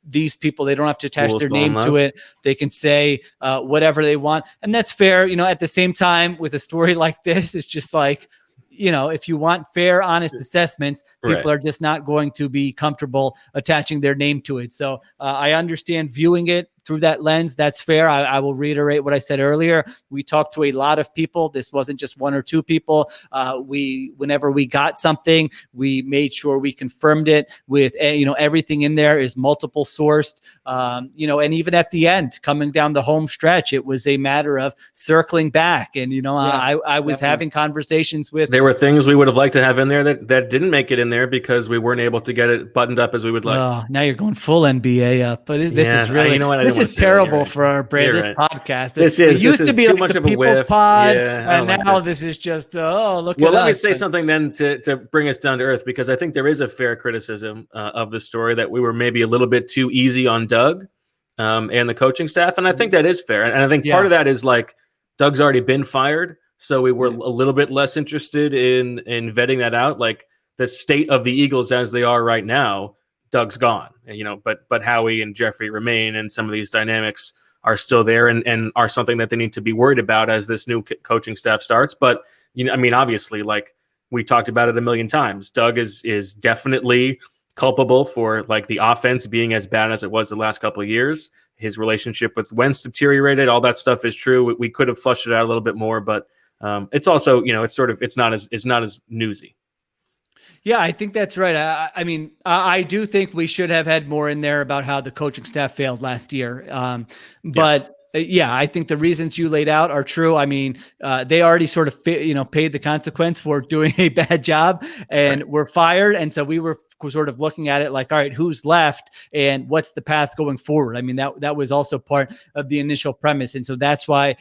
these people, they don't have to attach their name to it. They can say whatever they want. And that's fair. At the same time, with a story like this, it's just like, if you want fair, honest assessments, people are just not going to be comfortable attaching their name to it. So I understand viewing it through that lens. That's fair. I will reiterate what I said earlier. We talked to a lot of people. This wasn't just one or two people. Whenever we got something, we made sure we confirmed it with, everything in there is multiple sourced, and even at the end, coming down the home stretch, it was a matter of circling back. And, I was having conversations with. There were things we would have liked to have in there that didn't make it in there because we weren't able to get it buttoned up as we would like. Oh, now you're going full NBA up. But this is really, this is terrible for our brand. This podcast. It used to be like the People's Pod, and now this is just look. Well, let me say something then to bring us down to earth, because I think there is a fair criticism of the story that we were maybe a little bit too easy on Doug and the coaching staff, and I think that is fair. And I think part of that is like Doug's already been fired, so we were a little bit less interested in vetting that out. Like the state of the Eagles as they are right now, Doug's gone, but Howie and Jeffrey remain, and some of these dynamics are still there and are something that they need to be worried about as this new coaching staff starts. But, obviously, like we talked about it a million times, Doug is definitely culpable for like the offense being as bad as it was the last couple of years. His relationship with Wentz deteriorated. All that stuff is true. We could have flushed it out a little bit more, but it's also, it's not as newsy. Yeah, I think that's right. I mean, I do think we should have had more in there about how the coaching staff failed last year. But I think the reasons you laid out are true. I mean, they already sort of, paid the consequence for doing a bad job and were fired. And so we were sort of looking at it like, all right, who's left and what's the path going forward? I mean, that was also part of the initial premise. And so that's why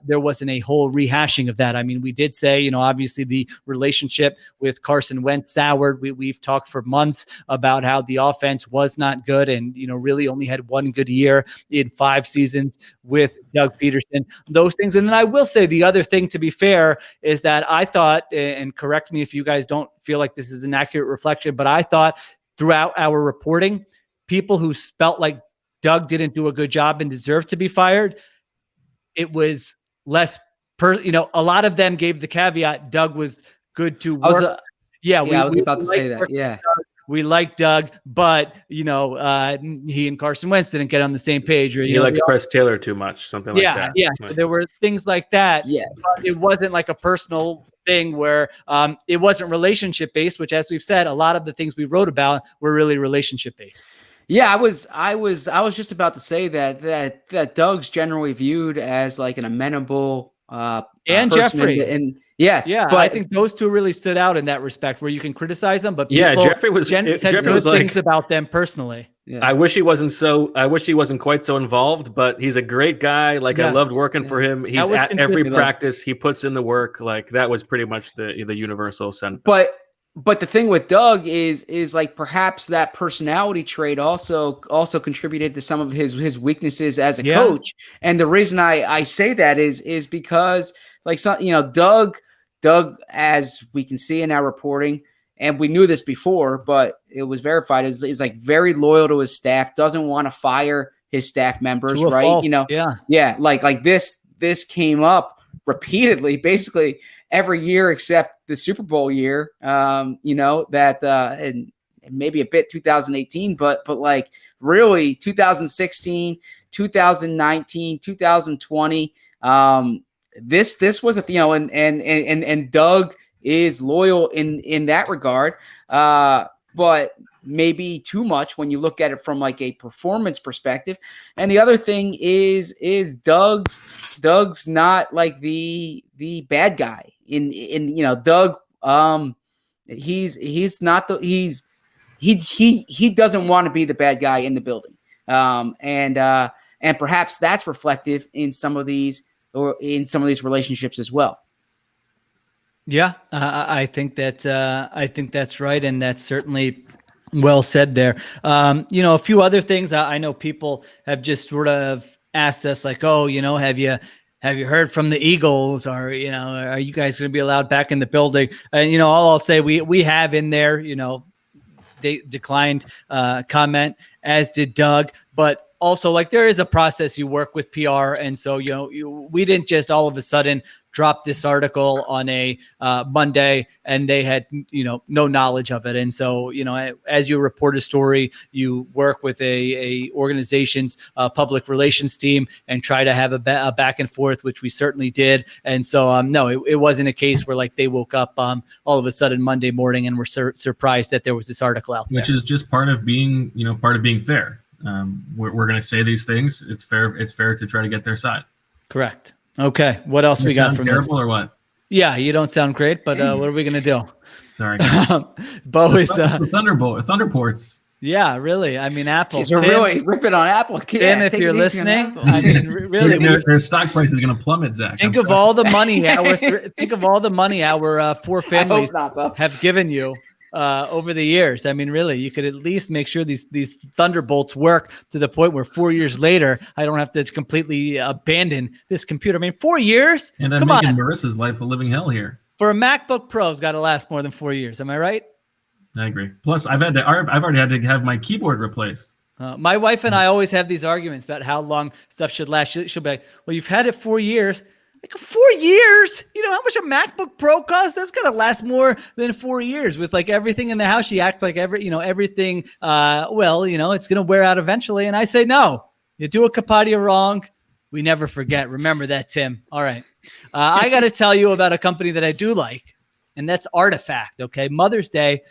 there wasn't a whole rehashing of that. I mean, we did say, obviously the relationship with Carson Wentz soured. We've talked for months about how the offense was not good and, really only had one good year in 5 seasons with Doug Peterson, those things. And then I will say the other thing, to be fair, is that I thought, and correct me if you guys don't feel like this is an accurate reflection, but I thought throughout our reporting, people who felt like Doug didn't do a good job and deserved to be fired, it was less a lot of them gave the caveat Doug was good to work. I was about to say that. Yeah. We like Doug, but he and Carson Wentz didn't get on the same page. Or you like to press Taylor too much, something like that. Yeah, there were things like that. Yeah, but it wasn't like a personal thing where it wasn't relationship based. Which, as we've said, a lot of the things we wrote about were really relationship based. Yeah, I was just about to say that Doug's generally viewed as like an amenable and Jeffrey and yes, but I think those two really stood out in that respect, where you can criticize them, but Jeffrey was said good things about them personally. Yeah. I wish he wasn't quite so involved, but he's a great guy. Like I Yeah. loved working for him. He's was at every consistent. practice. He puts in the work. Like that was pretty much the universal sentiment. But the thing with Doug is like perhaps that personality trait also contributed to some of his weaknesses as a coach. And the reason I say that is because like Doug, as we can see in our reporting, and we knew this before, but it was verified, is like very loyal to his staff, doesn't want to fire his staff members, right? Fault. Yeah. Like this came up repeatedly, basically every year except the Super Bowl year, and maybe a bit 2018, but like really 2016, 2019, 2020. This was and Doug is loyal in that regard, but maybe too much when you look at it from like a performance perspective. And the other thing is Doug's not like the bad guy in Doug. He doesn't want to be the bad guy in the building. And perhaps that's reflective in some of these relationships as well. Yeah, I think that's right, and that's certainly well said there. A few other things I know people have just sort of asked us, like, oh, have you heard from the Eagles, or are you guys going to be allowed back in the building? And all I'll say, we have in there, they declined comment, as did Doug, but also like there is a process. You work with PR, and so we didn't just all of a sudden drop this article on a Monday and they had no knowledge of it. And so as you report a story, you work with a organization's public relations team and try to have a back and forth, which we certainly did. And so no, it wasn't a case where like they woke up all of a sudden Monday morning and were surprised that there was this article out there. Which is just part of being fair. We're going to say these things. It's fair to try to get their side. Correct. Okay. What else we got from terrible this? Or what? Yeah, you don't sound great, but what are we going to do? Sorry. Bo is Thunderports. Yeah, really. I mean, Apple. We're really ripping on Apple. Tim, if you're listening, I mean, really, their stock price is going to plummet, Zach. Think of all the money our four families have given you over the years. I mean, really, you could at least make sure these Thunderbolts work to the point where 4 years later, I don't have to completely abandon this computer. I mean, 4 years? And I'm making Marissa's life a living hell here. For a MacBook Pro, it's got to last more than 4 years. Am I right? I agree. Plus, I've already had to have my keyboard replaced. My wife and I always have these arguments about how long stuff should last. She'll be like, well, you've had it 4 years. Like 4 years? You know how much a MacBook Pro costs? That's going to last more than 4 years with like everything in the house. She acts like everything, it's going to wear out eventually. And I say, no, you do a Kapadia wrong. We never forget. Remember that, Tim. All right. I got to tell you about a company that I do like, and that's Artifact. Okay. Mother's Day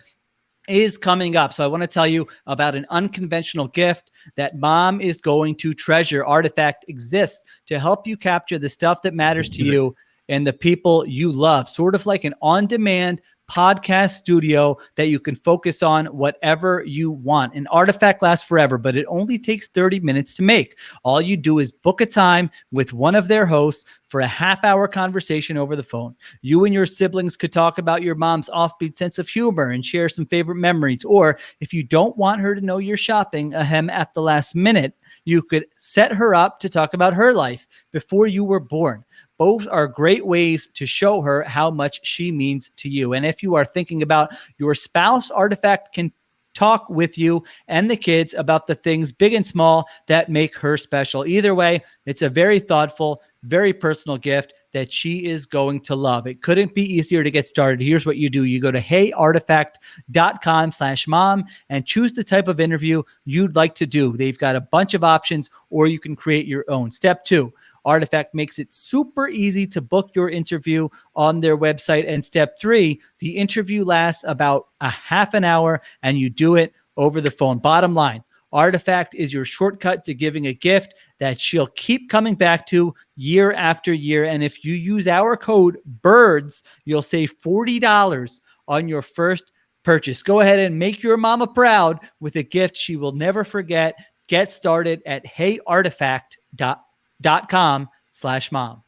is coming up. So I want to tell you about an unconventional gift that mom is going to treasure. Artifact exists to help you capture the stuff that matters to you and the people you love, sort of like an on-demand podcast studio that you can focus on whatever you want. An Artifact lasts forever, but it only takes 30 minutes to make. All you do is book a time with one of their hosts for a half-hour conversation over the phone. You and your siblings could talk about your mom's offbeat sense of humor and share some favorite memories. Or if you don't want her to know you're shopping at the last minute, you could set her up to talk about her life before you were born. Both are great ways to show her how much she means to you. And if you are thinking about your spouse, Artifact can talk with you and the kids about the things big and small that make her special. Either way, it's a very thoughtful, very personal gift that she is going to love. It couldn't be easier to get started. Here's what you do. You go to heyartifact.com/mom and choose the type of interview you'd like to do. They've got a bunch of options, or you can create your own. Step 2. Artifact makes it super easy to book your interview on their website. And step 3, the interview lasts about a half an hour and you do it over the phone. Bottom line, Artifact is your shortcut to giving a gift that she'll keep coming back to year after year. And if you use our code BIRDS, you'll save $40 on your first purchase. Go ahead and make your mama proud with a gift she will never forget. Get started at heyartifact.com/mom.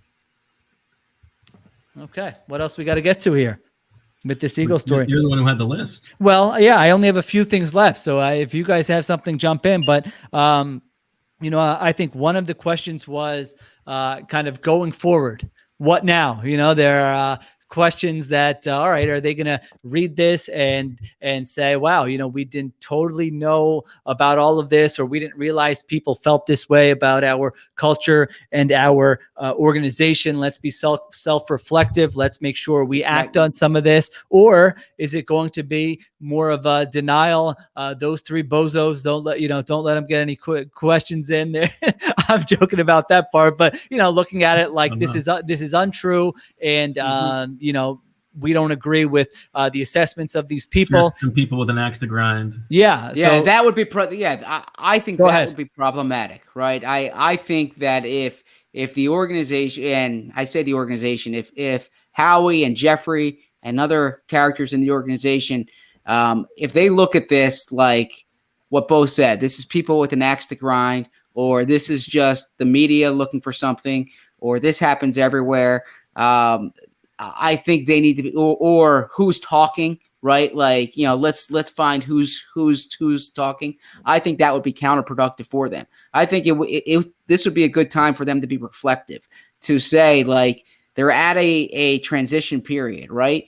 Okay, what else we got to get to here with this Eagle story? You're the one who had the list. Well, yeah, I only have a few things left, so if you guys have something, jump in. But I think one of the questions was kind of going forward. What now? There are questions that, all right, are they going to read this and say, wow, we didn't totally know about all of this, or we didn't realize people felt this way about our culture and our organization. Let's be self-reflective. Let's make sure we act on some of this. Or is it going to be more of a denial? Those three bozos, don't let them get any questions in there. I'm joking about that part, but looking at it like this is untrue, and we don't agree with the assessments of these people. Just some people with an axe to grind. Yeah, So that would be I think Go that ahead. would be problematic, right? I think that if the organization, and I say the organization, if Howie and Jeffrey and other characters in the organization, if they look at this like what Bo said, this is people with an axe to grind, or this is just the media looking for something, or this happens everywhere. I think they need to be, or who's talking, right? Like, let's find who's talking. I think that would be counterproductive for them. I think this would be a good time for them to be reflective, to say like they're at a transition period, right?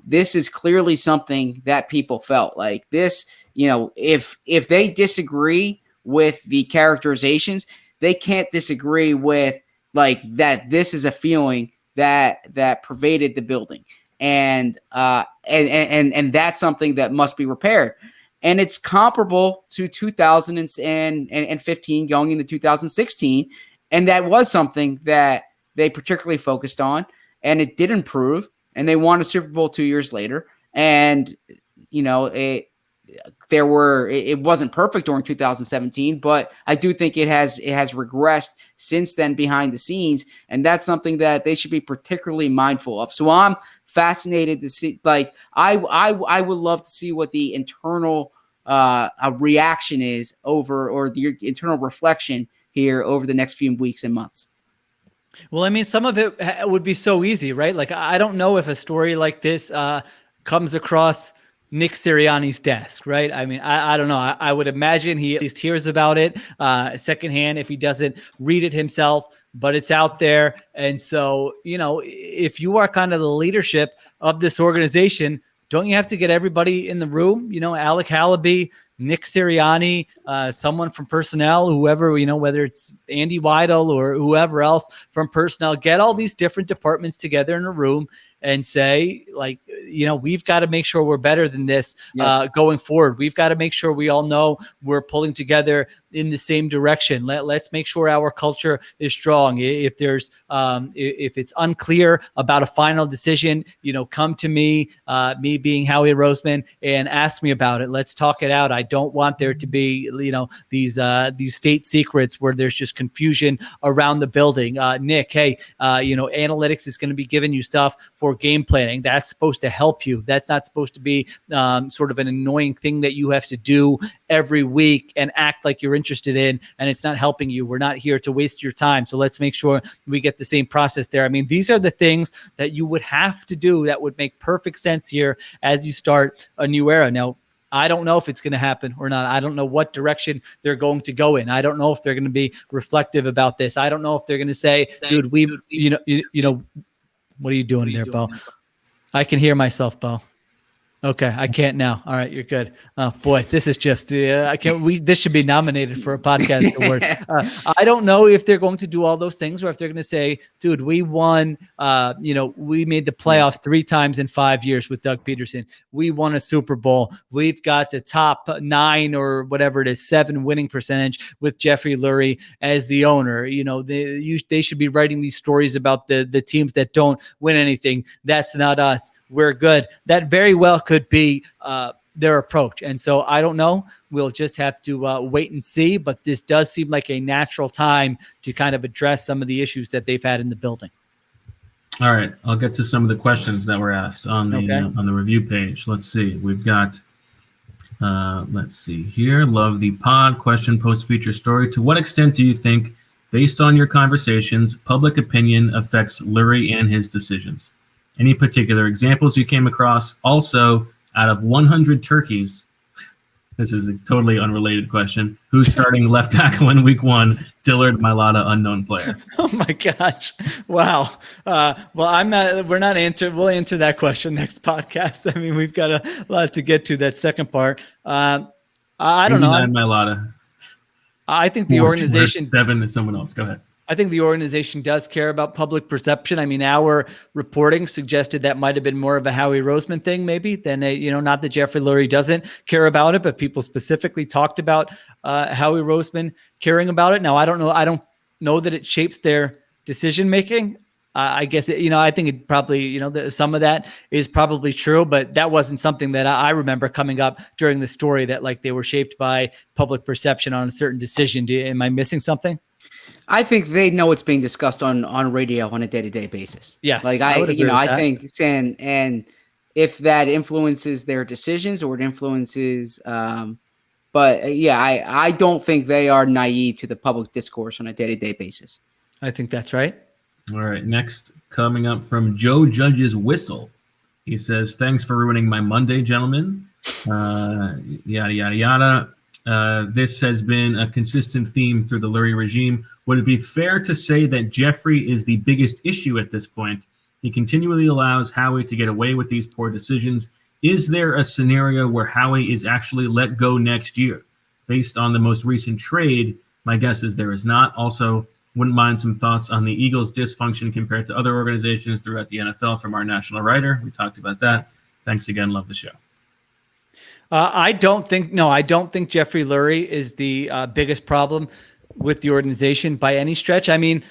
This is clearly something that people felt like this. If they disagree with the characterizations, they can't disagree with like that. This is a feeling that pervaded the building, and that's something that must be repaired. And it's comparable to 2015 going into 2016, and that was something that they particularly focused on, and it did improve, and they won a Super Bowl 2 years later. And it wasn't perfect during 2017, but I do think it has regressed since then behind the scenes, and that's something that they should be particularly mindful of. So I'm fascinated to see, like, I would love to see what the internal reaction is or the internal reflection here over the next few weeks and months. Well, I mean, some of it would be so easy, right? Like, I don't know if a story like this comes across Nick Sirianni's desk, right? I mean, I don't know. I would imagine he at least hears about it secondhand if he doesn't read it himself, but it's out there. And so, if you are kind of the leadership of this organization, don't you have to get everybody in the room? Alec Hallaby, Nick Sirianni, someone from personnel, whoever, whether it's Andy Weidel or whoever else from personnel, get all these different departments together in a room and say, like, we've got to make sure we're better than this going forward. We've got to make sure we all know we're pulling together in the same direction. Let's make sure our culture is strong. If there's if it's unclear about a final decision, come to me, me being Howie Roseman, and ask me about it. Let's talk it out. I don't want there to be, these state secrets where there's just confusion around the building. Nick, hey, analytics is going to be giving you stuff for game planning. That's supposed to help you. That's not supposed to be sort of an annoying thing that you have to do every week and act like you're interested in, and it's not helping you. We're not here to waste your time. So let's make sure we get the same process there. I mean, these are the things that you would have to do that would make perfect sense here as you start a new era. Now, I don't know if it's going to happen or not. I don't know what direction they're going to go in. I don't know if they're going to be reflective about this. I don't know if they're going to say, dude, what are you doing there, Bo? I can hear myself, Bo. Okay, I can't now. All right, you're good. Oh boy, this is just I can't. This should be nominated for a podcast award. I don't know if they're going to do all those things, or if they're going to say, "Dude, we won. We made the playoffs 3 times in 5 years with Doug Peterson. We won a Super Bowl. We've got the top 9 or whatever it is, 7 winning percentage with Jeffrey Lurie as the owner." They should be writing these stories about the teams that don't win anything. That's not us. We're good. That very well could be their approach. And so I don't know. We'll just have to wait and see. But this does seem like a natural time to kind of address some of the issues that they've had in the building. All right, I'll get to some of the questions that were asked on the Okay. on the review page. Let's see. We've got. Let's see here. Love the pod question post feature story. To what extent do you think, based on your conversations, public opinion affects Lurie and his decisions? Any particular examples you came across? Also, out of 100 turkeys, this is a totally unrelated question. Who's starting left tackle in week 1? Dillard, Mailata, unknown player. Oh my gosh! Wow. Well, I'm not. We're not answer. We'll answer that question next podcast. I mean, we've got a lot to get to that second part. I don't know. Mailata. I think the organization. 7 is someone else. Go ahead. I think the organization does care about public perception. I mean, our reporting suggested that might have been more of a Howie Roseman thing, maybe, than not that Jeffrey Lurie doesn't care about it, but people specifically talked about Howie Roseman caring about it. Now, I don't know. I don't know that it shapes their decision making. I guess I think it probably some of that is probably true, but that wasn't something that I remember coming up during the story that like they were shaped by public perception on a certain decision. Am I missing something? I think they know it's being discussed on radio on a day-to-day basis. Yes, like I think and if that influences their decisions or it influences, but yeah, I don't think they are naive to the public discourse on a day-to-day basis. I think that's right. All right, next coming up from Joe Judge's Whistle. He says, "Thanks for ruining my Monday, gentlemen." Yada yada yada. This has been a consistent theme through the Lurie regime. Would it be fair to say that Jeffrey is the biggest issue at this point? He continually allows Howie to get away with these poor decisions. Is there a scenario where Howie is actually let go next year? Based on the most recent trade, my guess is there is not. Also, wouldn't mind some thoughts on the Eagles' dysfunction compared to other organizations throughout the NFL from our national writer. We talked about that. Thanks again. Love the show. I don't think Jeffrey Lurie is the biggest problem with the organization by any stretch. I mean,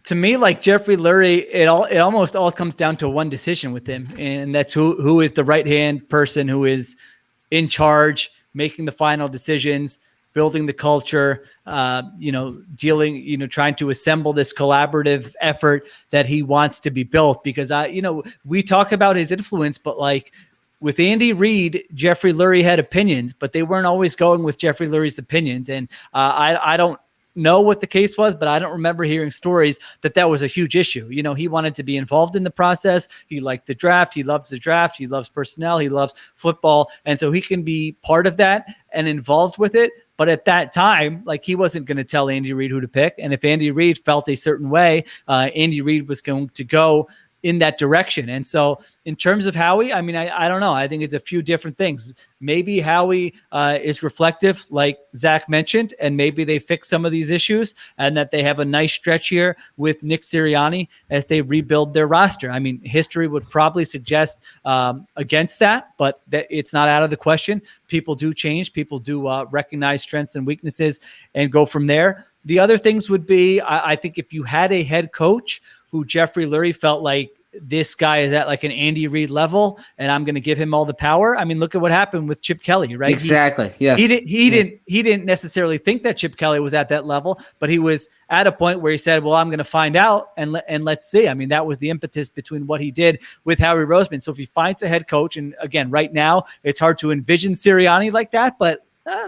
to me, like Jeffrey Lurie, it almost all comes down to one decision with him, and that's who is the right-hand person who is in charge, making the final decisions, building the culture, dealing, trying to assemble this collaborative effort that he wants to be built. Because we talk about his influence, but like with Andy Reid, Jeffrey Lurie had opinions, but they weren't always going with Jeffrey Lurie's opinions. And I don't know what the case was, but I don't remember hearing stories that was a huge issue. He wanted to be involved in the process. He liked the draft. He loves the draft. He loves personnel. He loves football. And so he can be part of that and involved with it. But at that time, like he wasn't going to tell Andy Reid who to pick. And if Andy Reid felt a certain way, Andy Reid was going to go in that direction. And so in terms of Howie, I mean, I don't know. I think it's a few different things. Maybe Howie is reflective, like Zach mentioned, and maybe they fix some of these issues and that they have a nice stretch here with Nick Sirianni as they rebuild their roster. I mean, history would probably suggest against that, but it's not out of the question. People do change. People do recognize strengths and weaknesses and go from there. The other things would be, I think if you had a head coach who Jeffrey Lurie felt like this guy is at like an Andy Reid level and I'm going to give him all the power. I mean, look at what happened with Chip Kelly, right? Exactly. Yes. He didn't necessarily think that Chip Kelly was at that level, but he was at a point where he said, well, I'm going to find out and let's see. I mean, that was the impetus between what he did with Howie Roseman. So if he finds a head coach, and again, right now it's hard to envision Sirianni like that, but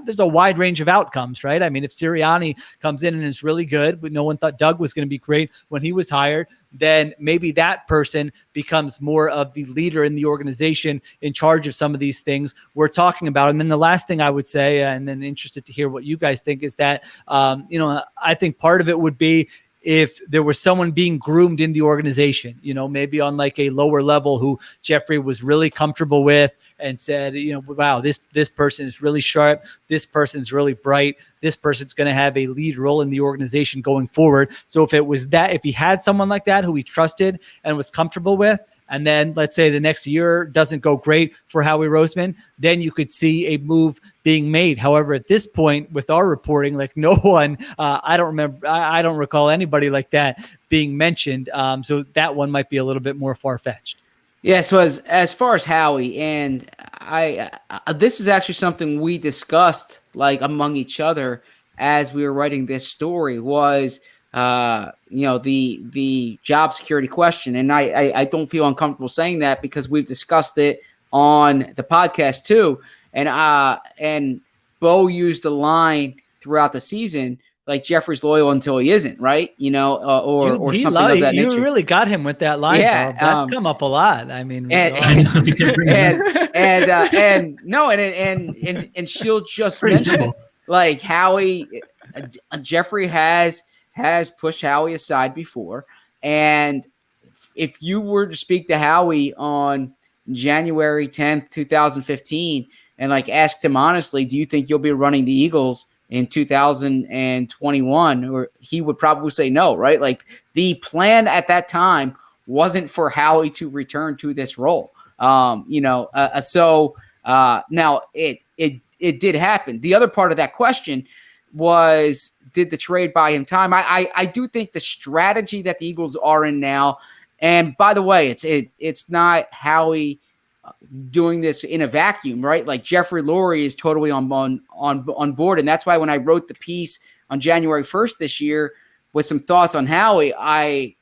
there's a wide range of outcomes, right? I mean, if Sirianni comes in and is really good, but no one thought Doug was going to be great when he was hired, then maybe that person becomes more of the leader in the organization in charge of some of these things we're talking about. And then the last thing I would say, and then interested to hear what you guys think, is that, I think part of it would be if there was someone being groomed in the organization, maybe on like a lower level who Jeffrey was really comfortable with and said, wow, this person is really sharp. This person's really bright. This person's going to have a lead role in the organization going forward. So if he had someone like that who he trusted and was comfortable with, and then let's say the next year doesn't go great for Howie Roseman, then you could see a move being made. However, at this point with our reporting, like no one, I don't recall anybody like that being mentioned. So that one might be a little bit more far-fetched. Yeah. So as far as Howie, and this is actually something we discussed like among each other as we were writing this story, was the job security question. And I don't feel uncomfortable saying that because we've discussed it on the podcast too. And Bo used a line throughout the season like Jeffrey's loyal until he isn't, right? Or something of that nature. You really got him with that line. Yeah, Bo. That's come up a lot. I mean, and she'll just mention like Howie. Jeffrey has pushed Howie aside before, and if you were to speak to Howie on January 10th, 2015, and like asked him honestly, do you think you'll be running the Eagles in 2021? Or he would probably say no, right? Like the plan at that time wasn't for Howie to return to this role. Now it did happen. The other part of that question was, did the trade buy him time? I do think the strategy that the Eagles are in now, and by the way, it's not Howie doing this in a vacuum, right? Like Jeffrey Lurie is totally on board, and that's why when I wrote the piece on January 1st this year with some thoughts on Howie, I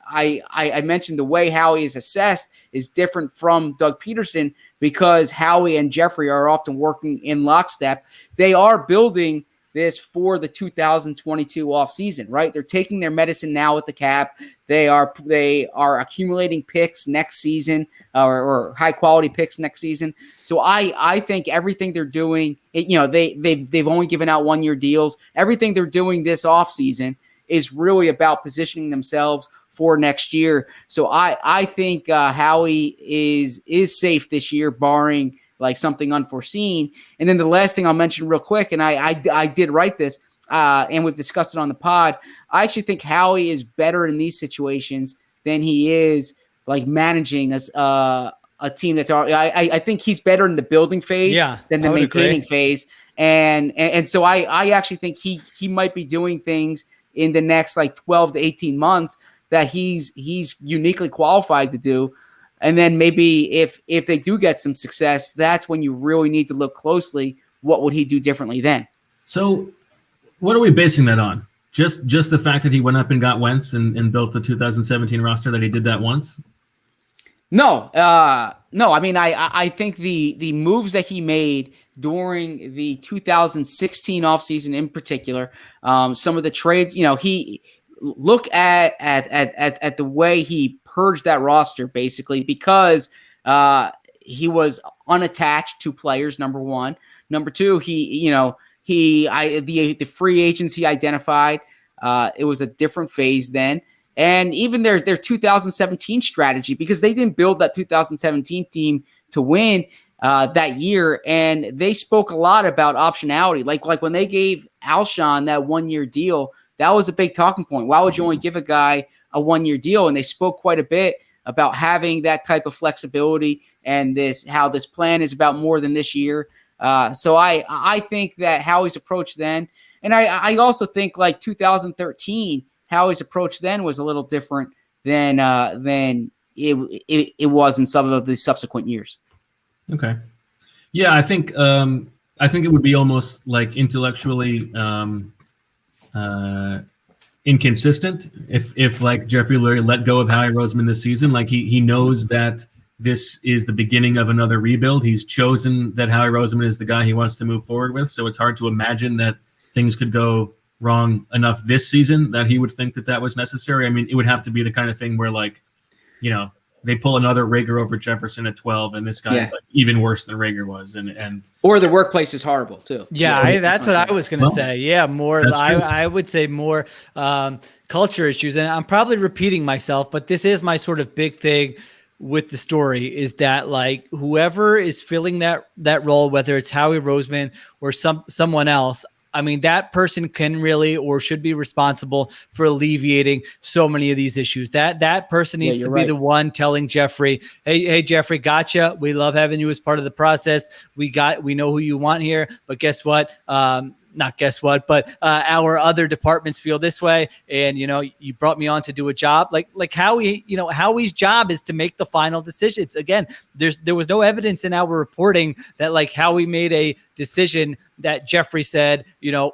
mentioned the way Howie is assessed is different from Doug Peterson because Howie and Jeffrey are often working in lockstep. They are building this for the 2022 offseason, right? They're taking their medicine now with the cap. They are accumulating picks next season or high quality picks next season. So I think everything they're doing, they've only given out 1-year deals. Everything they're doing this offseason is really about positioning themselves for next year. So I think Howie is safe this year, barring like something unforeseen. And then the last thing I'll mention real quick, and I did write this, and we've discussed it on the pod. I actually think Howie is better in these situations than he is like managing as a team that's already. I think he's better in the building phase than the maintaining phase. And so I actually think he might be doing things in the next like 12 to 18 months that he's uniquely qualified to do. And then maybe if they do get some success, that's when you really need to look closely. What would he do differently then? So what are we basing that on? Just the fact that he went up and got Wentz and built the 2017 roster, that he did that once? No. I mean, I think the moves that he made during the 2016 offseason in particular, some of the trades, he look at the way he purged that roster basically because he was unattached to players. Number one, number two, the free agents he identified. It was a different phase then, and even their 2017 strategy, because they didn't build that 2017 team to win that year, and they spoke a lot about optionality. Like when they gave Alshon that 1-year deal, that was a big talking point. Why would you only give a guy a 1-year deal? And they spoke quite a bit about having that type of flexibility and how this plan is about more than this year. So I think that Howie's approach then, and I also think like 2013, Howie's approach then was a little different than it was in some of the subsequent years. Okay. Yeah, I think it would be almost like intellectually inconsistent if like Jeffrey Lurie let go of Howie Roseman this season. Like he knows that this is the beginning of another rebuild. He's chosen that Howie Roseman is the guy he wants to move forward with. So it's hard to imagine that things could go wrong enough this season that he would think that was necessary. I mean, it would have to be the kind of thing where like, they pull another Rager over Jefferson at 12, and this guy is like even worse than Rager was, and or the workplace is horrible too. Yeah, that's what I was going to say. Yeah, more. I would say more culture issues, and I'm probably repeating myself, but this is my sort of big thing with the story is that like whoever is filling that role, whether it's Howie Roseman or someone else. I mean, that person can really or should be responsible for alleviating so many of these issues. That person needs to be the one telling Jeffrey, hey, Jeffrey, gotcha. We love having you as part of the process. We know who you want here, but guess what? not guess what, but our other departments feel this way. And, you brought me on to do a job like Howie, Howie's job is to make the final decisions. Again, there was no evidence in our reporting that like Howie made a decision that Jeffrey said,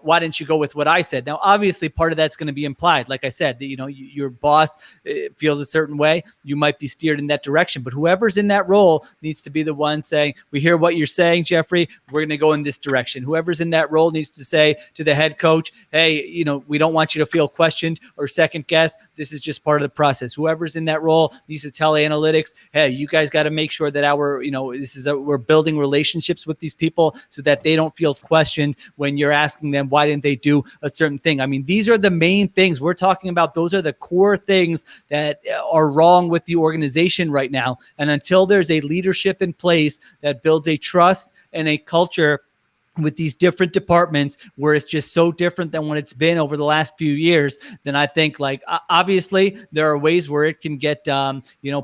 why didn't you go with what I said? Now, obviously part of that's going to be implied. Like I said, that, your boss feels a certain way. You might be steered in that direction, but whoever's in that role needs to be the one saying, we hear what you're saying, Jeffrey, we're going to go in this direction. Whoever's in that role needs to say to the head coach, hey, we don't want you to feel questioned or second guessed. This is just part of the process. Whoever's in that role needs to tell analytics, hey, you guys got to make sure that we're building relationships with these people so that they don't feel questioned when you're asking them, why didn't they do a certain thing? I mean, these are the main things we're talking about. Those are the core things that are wrong with the organization right now. And until there's a leadership in place that builds a trust and a culture with these different departments where it's just so different than what it's been over the last few years, then I think obviously there are ways where it can get,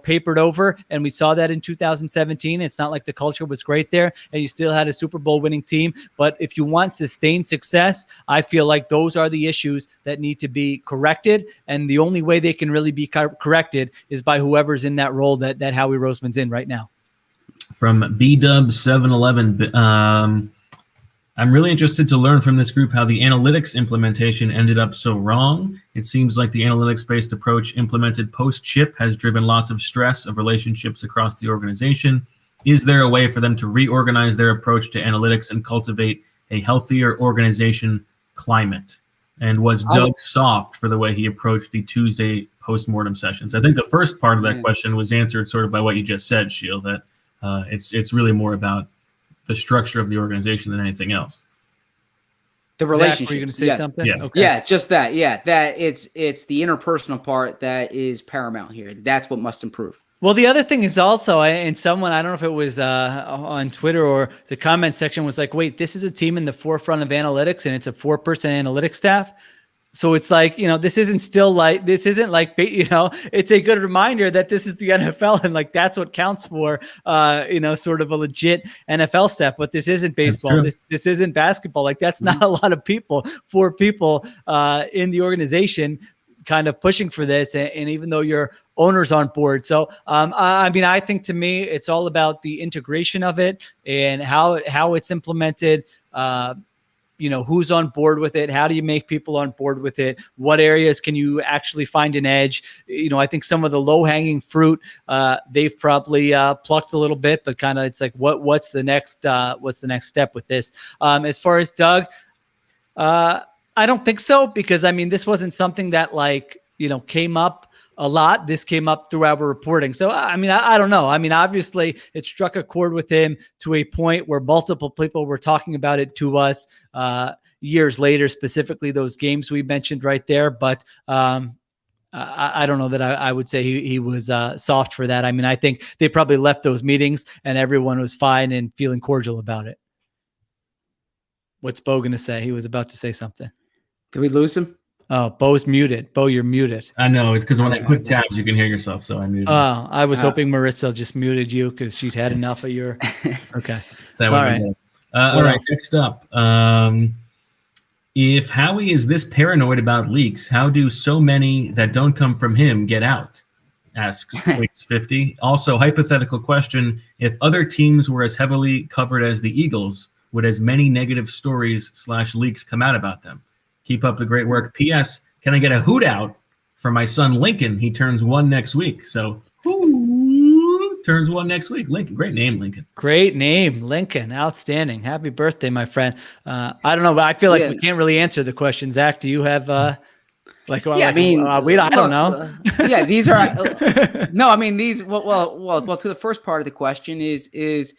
papered over. And we saw that in 2017. It's not like the culture was great there and you still had a Super Bowl winning team. But if you want sustained success, I feel like those are the issues that need to be corrected. And the only way they can really be corrected is by whoever's in that role that Howie Roseman's in right now. From BDub711, I'm really interested to learn from this group how the analytics implementation ended up so wrong. It seems like the analytics-based approach implemented post-chip has driven lots of stress of relationships across the organization. Is there a way for them to reorganize their approach to analytics and cultivate a healthier organization climate? And was Doug soft for the way he approached the Tuesday post-mortem sessions? I think the first part of that question was answered sort of by what you just said, Sheil, that it's really more about the structure of the organization than anything else. The relationship. Zach, were you going to say something? Yeah. Okay. Yeah, just that. Yeah, that it's the interpersonal part that is paramount here. That's what must improve. Well, the other thing is also, and someone, I don't know if it was on Twitter or the comment section was like, wait, this is a team in the forefront of analytics and it's a 4-person analytics staff. So it's like, this isn't like, it's a good reminder that this is the NFL and like, that's what counts for, sort of a legit NFL staff, but this isn't baseball. This isn't basketball. Like that's not a lot of people, 4 people in the organization kind of pushing for this. And even though your owner's on board. So, I think to me, it's all about the integration of it and how it's implemented, who's on board with it? How do you make people on board with it? What areas can you actually find an edge? I think some of the low hanging fruit, they've probably plucked a little bit, but kind of it's like, what's the next step with this? As far as Doug, I don't think so, because this wasn't something that came up a lot. This came up through our reporting. So, I don't know. Obviously it struck a chord with him to a point where multiple people were talking about it to us years later, specifically those games we mentioned right there. But I don't know that I would say he was soft for that. I think they probably left those meetings and everyone was fine and feeling cordial about it. What's Bo going to say? He was about to say something. Did we lose him? Oh, Bo's muted. Bo, you're muted. I know. It's because when I click tabs, you can hear yourself. So I muted. Oh, I was hoping Marissa just muted you because she's had enough of your. Okay. All right. All right. Next up. If Howie is this paranoid about leaks, how do so many that don't come from him get out? Asks Weeks 50. Also, hypothetical question. If other teams were as heavily covered as the Eagles, would as many negative stories/leaks come out about them? Keep up the great work. P.S. Can I get a hoot out for my son Lincoln? He turns 1 next week. So, turns 1 next week. Lincoln, great name, Lincoln. Great name, Lincoln. Outstanding. Happy birthday, my friend. I don't know, but I feel like we can't really answer the question. Zach, do you have I don't know. Yeah, these are no. These. Well. To the first part of the question is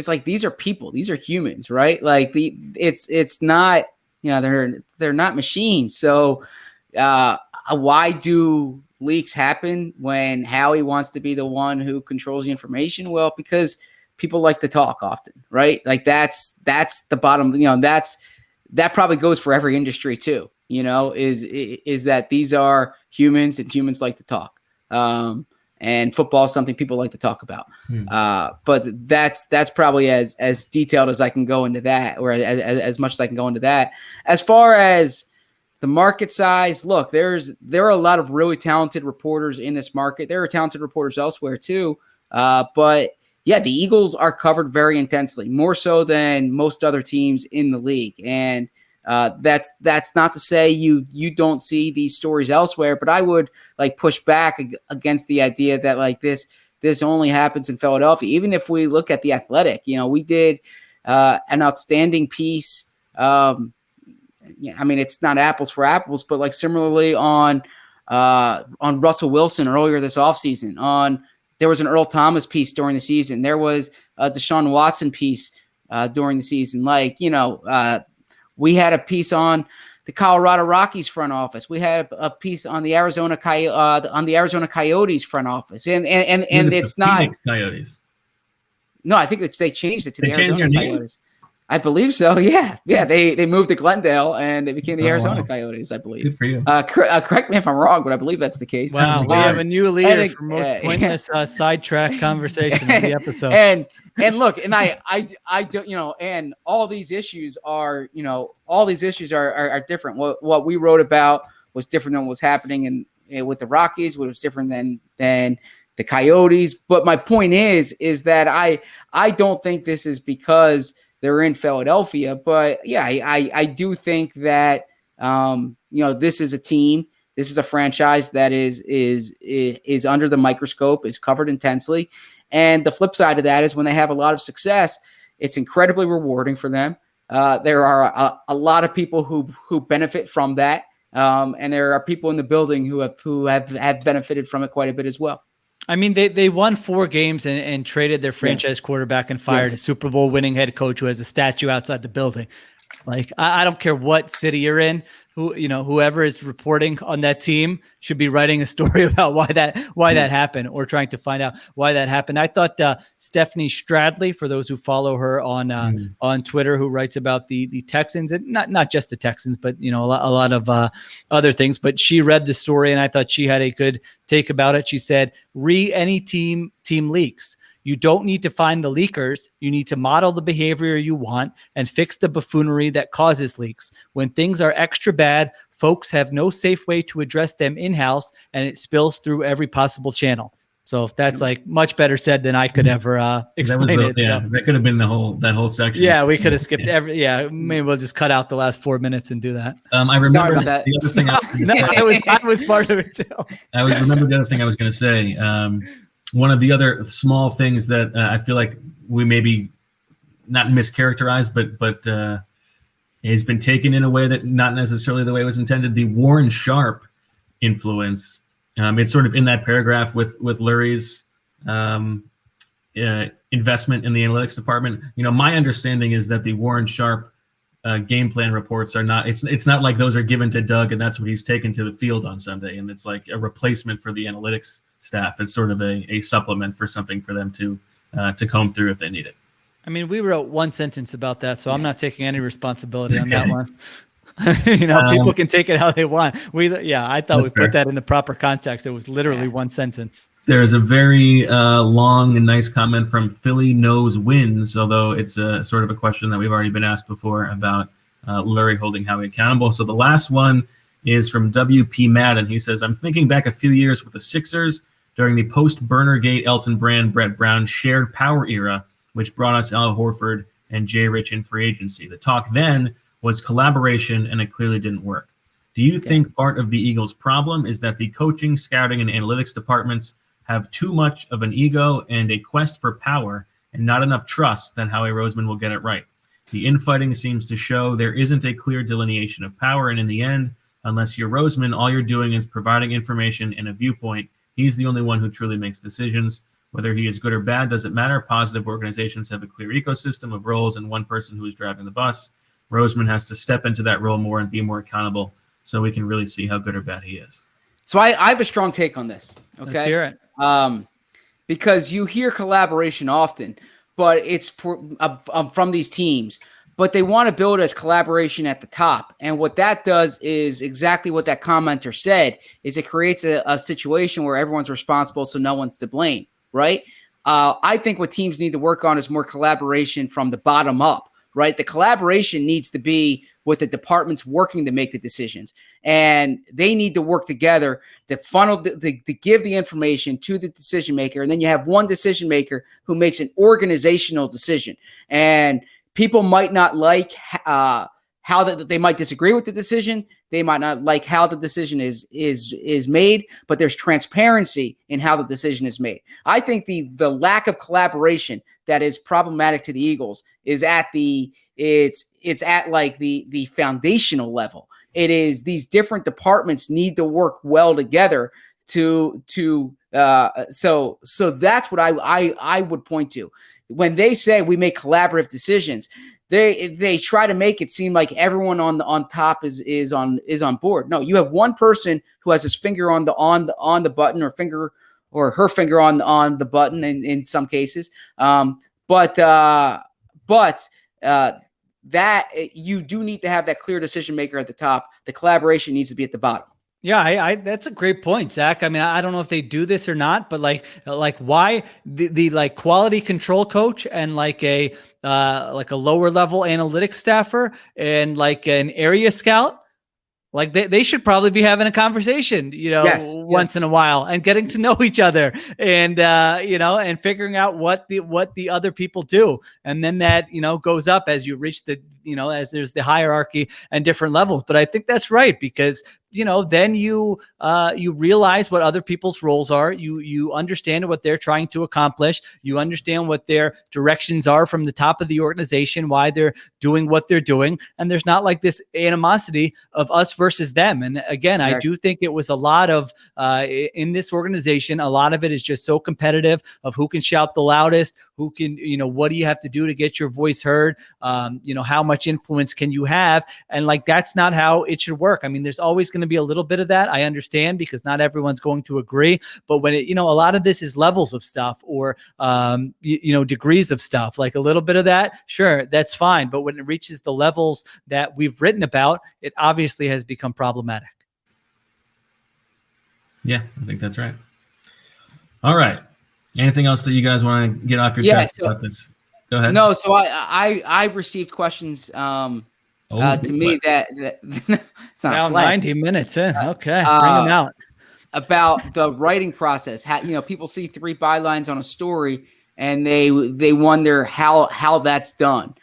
like these are people. These are humans, right? Like it's not. They're not machines. So why do leaks happen when Howie wants to be the one who controls the information? Well, because people like to talk often, right? Like that's the bottom, that probably goes for every industry too, is that these are humans and humans like to talk. and football is something people like to talk about. But that's probably as detailed as I can go into that, or as much as I can go into that. As far as the market size, look, there are a lot of really talented reporters in this market. There are talented reporters elsewhere too. But yeah, the Eagles are covered very intensely, more so than most other teams in the league. And that's not to say you don't see these stories elsewhere, but I would like push back against the idea that like this only happens in Philadelphia. Even if we look at The Athletic, we did an outstanding piece. I mean, it's not apples for apples, but like similarly on Russell Wilson earlier this offseason. There was an Earl Thomas piece during the season. There was a Deshaun Watson piece during the season. We had a piece on the Colorado Rockies front office. We had a piece on the Arizona Coyotes front office, and it's not Phoenix Coyotes. No, I think that they changed it to the Arizona Coyotes. I believe so. Yeah. They moved to Glendale and they became the Arizona Coyotes, I believe. Good for you. Correct me if I'm wrong, but I believe that's the case. Wow, we have a new leader for most pointless sidetrack conversation of the episode. And look, and I don't, and all these issues are, are different. What we wrote about was different than what was happening with the Rockies, which was different than the Coyotes. But my point is that I don't think this is because they're in Philadelphia, but yeah, I do think that this is a team, this is a franchise that is under the microscope, is covered intensely, and the flip side of that is when they have a lot of success, it's incredibly rewarding for them. There are a lot of people who benefit from that, and there are people in the building who have benefited from it quite a bit as well. I mean, they won 4 games and traded their franchise quarterback and fired a Super Bowl winning head coach who has a statue outside the building. Like, I don't care what city you're in, whoever is reporting on that team should be writing a story about why that happened, or trying to find out why that happened. I thought Stephanie Stradley, for those who follow her on Twitter, who writes about the Texans, and not just the Texans, but a lot of other things. But she read the story, and I thought she had a good take about it. She said, any team leaks. You don't need to find the leakers. You need to model the behavior you want and fix the buffoonery that causes leaks. When things are extra bad, folks have no safe way to address them in-house, and it spills through every possible channel. So that's like much better said than I could ever explain it. Yeah, that could have been that whole section. Yeah, we could have skipped maybe we'll just cut out the last 4 minutes and do that. I remember that. The other thing I was going to say. I was part of it too. remember the other thing I was going to say. One of the other small things that I feel like we maybe not mischaracterized, but has been taken in a way that not necessarily the way it was intended. The Warren Sharp influence. It's sort of in that paragraph with Lurie's investment in the analytics department. My understanding is that the Warren Sharp game plan reports are not. It's not like those are given to Doug and that's what he's taken to the field on Sunday, and it's like a replacement for the analytics staff. It's sort of a supplement for something for them to comb through if they need it. I mean, we wrote one sentence about that, so I'm not taking any responsibility on that one. People can take it how they want. I thought we put that in the proper context. It was literally one sentence. There's a very long and nice comment from Philly Knows Wins, although it's a sort of a question that we've already been asked before about Lurie holding Howie accountable. So the last one is from WP Madden. He says, I'm thinking back a few years with the Sixers during the post-Burnergate Elton Brand, Brett Brown shared power era, which brought us Al Horford and Jay Rich in free agency. The talk then was collaboration, and it clearly didn't work. Do you think part of the Eagles' problem is that the coaching, scouting, and analytics departments have too much of an ego and a quest for power and not enough trust that Howie Roseman will get it right? The infighting seems to show there isn't a clear delineation of power, and in the end, unless you're Roseman, all you're doing is providing information and a viewpoint. He's the only one who truly makes decisions. Whether he is good or bad doesn't matter. Positive organizations have a clear ecosystem of roles and one person who is driving the bus. Roseman has to step into that role more and be more accountable so we can really see how good or bad he is. So I have a strong take on this. Okay. Let's hear it. Because you hear collaboration often, but it's from these teams. but they want to build as collaboration at the top. And what that does is exactly what that commenter said, is it creates a situation where everyone's responsible, so no one's to blame, right? I think what teams need to work on is more collaboration from the bottom up, right? The collaboration needs to be with the departments working to make the decisions, and they need to work together to funnel, to give the information to the decision maker. And then you have one decision maker who makes an organizational decision, and people might not like how that they might disagree with the decision. They might not like how the decision is made, but there's transparency in how the decision is made. I think the lack of collaboration that is problematic to the Eagles is at the foundational level. It is these different departments need to work well together so that's what I would point to. When they say we make collaborative decisions, they try to make it seem like everyone on top is on board. No, you have one person who has his finger on the button, or her finger on the button in some cases. But that you do need to have that clear decision maker at the top. The collaboration needs to be at the bottom. Yeah, I that's a great point, Zach. I mean, I don't know if they do this or not, but like why the like quality control coach and like a lower level analytics staffer and like an area scout, like they should probably be having a conversation, once in a while, and getting to know each other, and and figuring out what the other people do, and then that goes up as you reach the as there's the hierarchy and different levels. But I think that's right, because then you realize what other people's roles are. You understand what they're trying to accomplish. You understand what their directions are from the top of the organization, why they're doing what they're doing. And there's not like this animosity of us versus them. And again, exactly. I do think it was a lot of, in this organization, a lot of it is just so competitive of who can shout the loudest, who can, what do you have to do to get your voice heard? How much influence can you have? And like, that's not how it should work. I mean, there's always going to be a little bit of that. I understand, because not everyone's going to agree, but when it, a lot of this is levels of stuff, or, degrees of stuff, like a little bit of that, sure, that's fine. But when it reaches the levels that we've written about, it obviously has become problematic. Yeah, I think that's right. All right. Anything else that you guys want to get off your chest about this? Go ahead. No, so I received questions to me that it's not now 90 minutes in. Okay, bring them out. About the writing process. How, people see 3 bylines on a story and they wonder how that's done.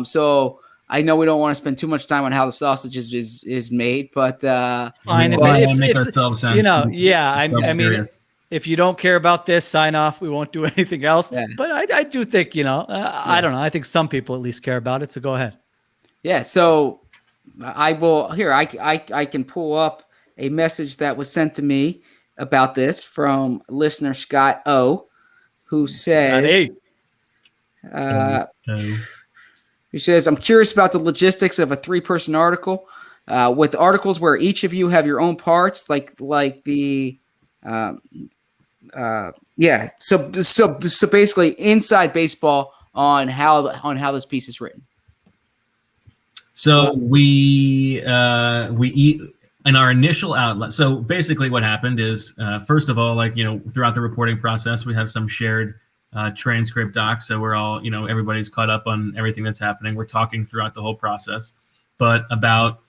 So I know we don't want to spend too much time on how the sausage is made, but fine. If make ourselves sound I mean, if you don't care about this, sign off. We won't do anything else. Yeah. But I do think, I don't know. I think some people at least care about it. So go ahead. Yeah. So I will here. I can pull up a message that was sent to me about this from listener Scott O, who says, he says, I'm curious about the logistics of a 3-person article, with articles where each of you have your own parts, like the, So basically inside baseball on how this piece is written. So we eat in our initial outlet. So basically what happened is, first of all, throughout the reporting process, we have some shared transcript docs. So we're all, everybody's caught up on everything that's happening. We're talking throughout the whole process. But about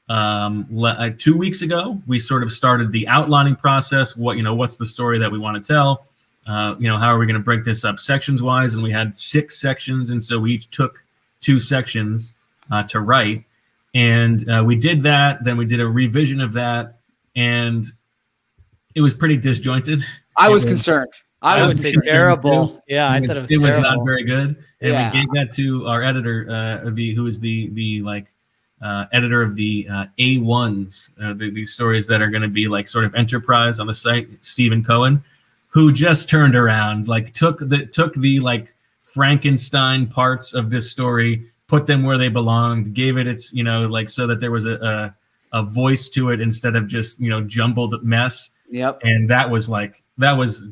2 weeks ago, we sort of started the outlining process. What's the story that we want to tell? How are we going to break this up sections wise? And we had 6 sections. And so we each took 2 sections to write. And we did that. Then we did a revision of that. And it was pretty disjointed. I was concerned. I would say terrible. Too. Yeah, I thought it was terrible. It was not very good. And we gave that to our editor, who is the editor of the A1s, these stories that are going to be like sort of enterprise on the site, Stephen Cohen, who just turned around, took the Frankenstein parts of this story, put them where they belonged, gave it its, so that there was a voice to it instead of just, jumbled mess. Yep. And that was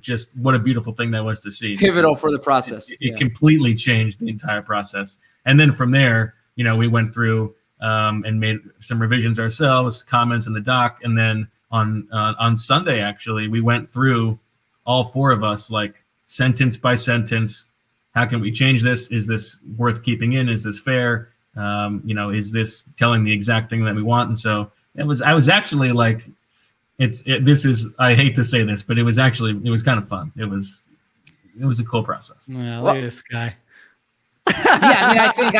just what a beautiful thing that was to see. Pivotal for the process. It completely changed the entire process. And then from there, we went through and made some revisions ourselves, comments in the doc, and then on Sunday actually we went through, all four of us, like sentence by sentence. How can we change this? Is this worth keeping in? Is this fair? Is this telling the exact thing that we want? And so I was actually like, I hate to say this, but it was kind of fun. It was a cool process. Yeah, look at this guy. Yeah, I mean, I think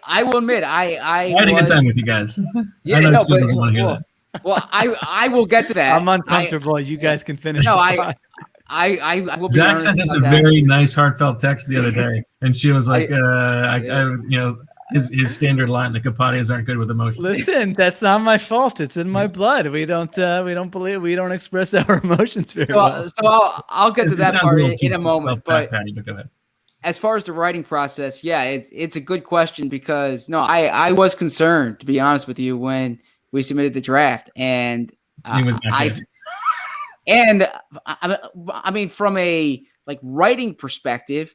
I will admit I had a good time with you guys. Yeah, I know no, Steve but doesn't want to hear that. well, I will get to that. I'm uncomfortable. You guys can finish. No, the I will be Zach earnest sent us a about that. very nice, heartfelt text the other day, and she was like, his standard line, the Capadias aren't good with emotions. Listen, that's not my fault. It's in my blood. We don't express our emotions very well. So I'll get to This that sounds part little in too a moment. But Patty, go ahead. as far as the writing process, yeah, it's a good question because I was concerned, to be honest with you, when we submitted the draft, and I mean, from a like writing perspective,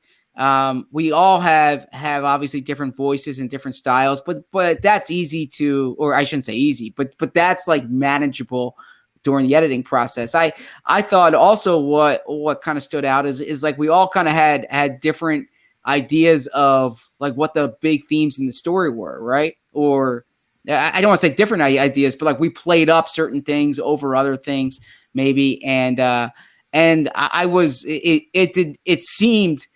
we all have obviously different voices and different styles, but that's easy to, or I shouldn't say easy, but that's like manageable during the editing process. I thought also what kind of stood out is like we all kind of had different ideas of like what the big themes in the story were, right? Or I don't want to say different ideas, but like we played up certain things over other things maybe, and I was it seemed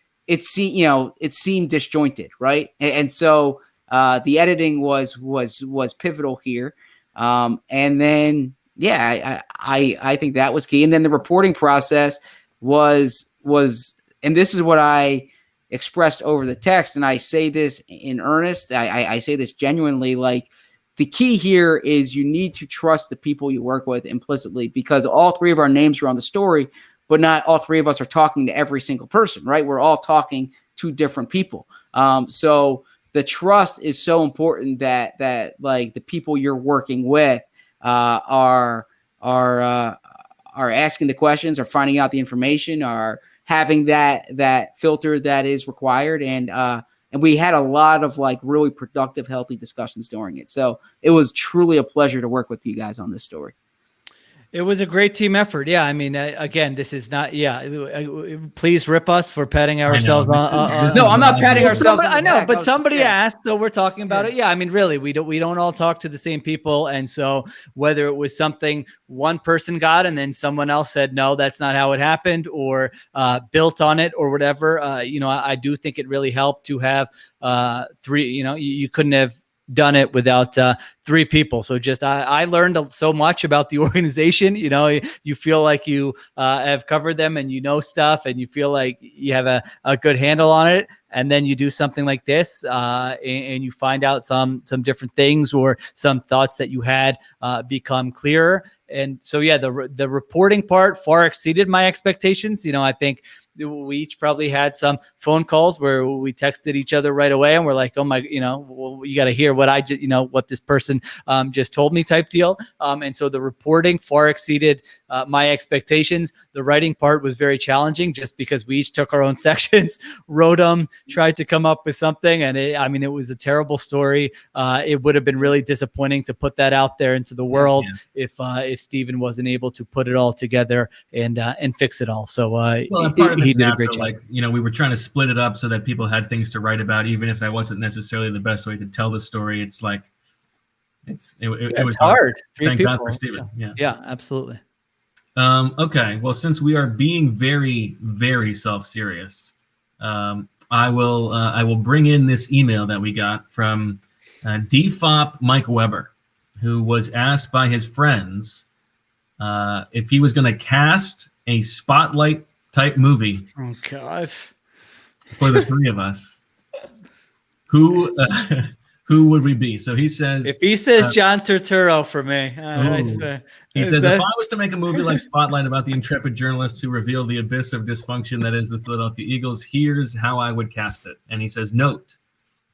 disjointed, right? And so the editing was pivotal here, and then I think that was key, and then the reporting process was, and this is what I expressed over the text, and I say this in earnest. I say this genuinely, like. The key here is you need to trust the people you work with implicitly, because all three of our names are on the story, but not all three of us are talking to every single person, right? We're all talking to different people. So the trust is so important that like the people you're working with are asking the questions, are finding out the information, are having that filter that is required, and we had a lot of like really productive, healthy discussions during it. So it was truly a pleasure to work with you guys on this story. It was a great team effort. Yeah. I mean, again, this is not, please rip us for patting ourselves on. No, I'm not patting ourselves. I know, but somebody asked, so we're talking about it. Yeah. I mean, really, we don't all talk to the same people. And so whether it was something one person got and then someone else said, no, that's not how it happened, or built on it or whatever, I do think it really helped to have three, you couldn't have done it without three people. So just I learned so much about the organization. You feel like you have covered them and stuff, and you feel like you have a good handle on it. And then you do something like this, and you find out some different things, or some thoughts that you had become clearer. And so, the reporting part far exceeded my expectations. I think we each probably had some phone calls where we texted each other right away, and we're like, oh my, well, you got to hear what I just, what this person just told me type deal. And so the reporting far exceeded my expectations. The writing part was very challenging just because we each took our own sections, wrote them, tried to come up with something. And it was a terrible story. It would have been really disappointing to put that out there into the world if Steven wasn't able to put it all together and fix it all. So he did a great job. Like, we were trying to split it up so that people had things to write about, even if that wasn't necessarily the best way to tell the story. It's like, it was hard. Thank God for Steven. Yeah, absolutely. Okay. Well, since we are being very, very self-serious, I will bring in this email that we got from DFOP Mike Weber, who was asked by his friends if he was going to cast a Spotlight type movie. Oh God! For the three of us, who would we be? So he says, if he says John Turturro for me, he says, if I was to make a movie like Spotlight about the intrepid journalists who revealed the abyss of dysfunction that is the Philadelphia Eagles, here's how I would cast it. And he says, note,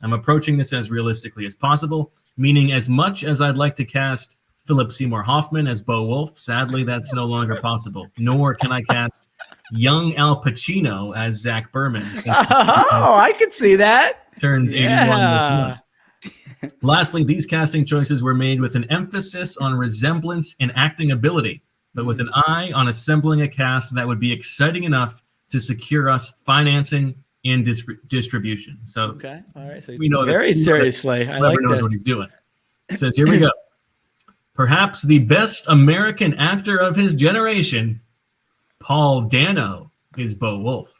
I'm approaching this as realistically as possible, meaning as much as I'd like to cast Philip Seymour Hoffman as Bo Wolf, sadly, that's no longer possible. Nor can I cast young Al Pacino as Zach Berman. Oh, I could see that. Turns 81 this Yeah. month. Lastly, these casting choices were made with an emphasis on resemblance and acting ability, but with an eye on assembling a cast that would be exciting enough to secure us financing and distribution. So Okay. All right. So we know that- very seriously. I whoever like knows this. what he's doing. It says, here we go. Perhaps the best American actor of his generation, Paul Dano, is Bo Wolf.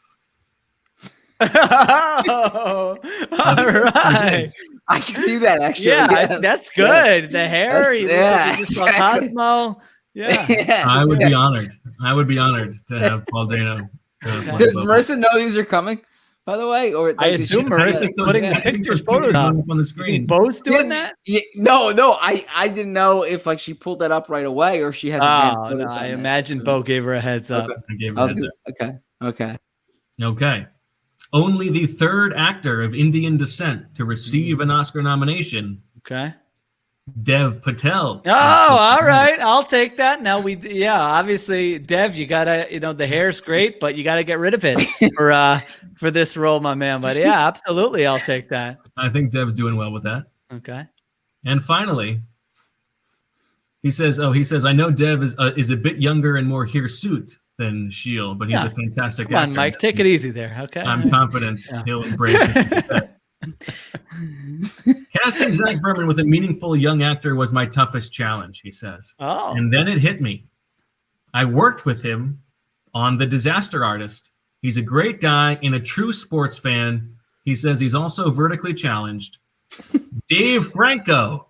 Oh, all right. I can see that actually. Yeah, yes. that's good. The hair, That's- he looks like he just saw exactly. Cosmo. Yeah. Yes, I would be yes. honored. I would be honored to have Paul Dano. Play Does Bo Wolf. Marissa know these are coming? By the way, or I like, did assume she- Marissa's Those- putting the I think pictures, those photos going up up on the You think screen. Bo's doing that? Yeah, no. I didn't know if like she pulled that up right away or if she has advance Oh, no, notice on I this. imagine Bo gave her a heads up. Okay. I gave I was it a gonna, okay. Okay. Only the third actor of Indian descent to receive an Oscar nomination, Okay. Dev Patel. Oh, all right. I'll take that. Now obviously, Dev, you gotta, the hair's great, but you gotta get rid of it for this role, my man. But yeah, absolutely, I'll take that. I think Dev's doing well with that. Okay. And finally, he says, I know Dev is a bit younger and more hirsute than Sheil, but he's Yeah. a fantastic Come on, actor. Mike, take it easy there. Okay. I'm confident he'll embrace it. Casting Zach Berman with a meaningful young actor was my toughest challenge, he says. Oh. And then it hit me. I worked with him on The Disaster Artist. He's a great guy and a true sports fan. He says he's also vertically challenged. Dave Franco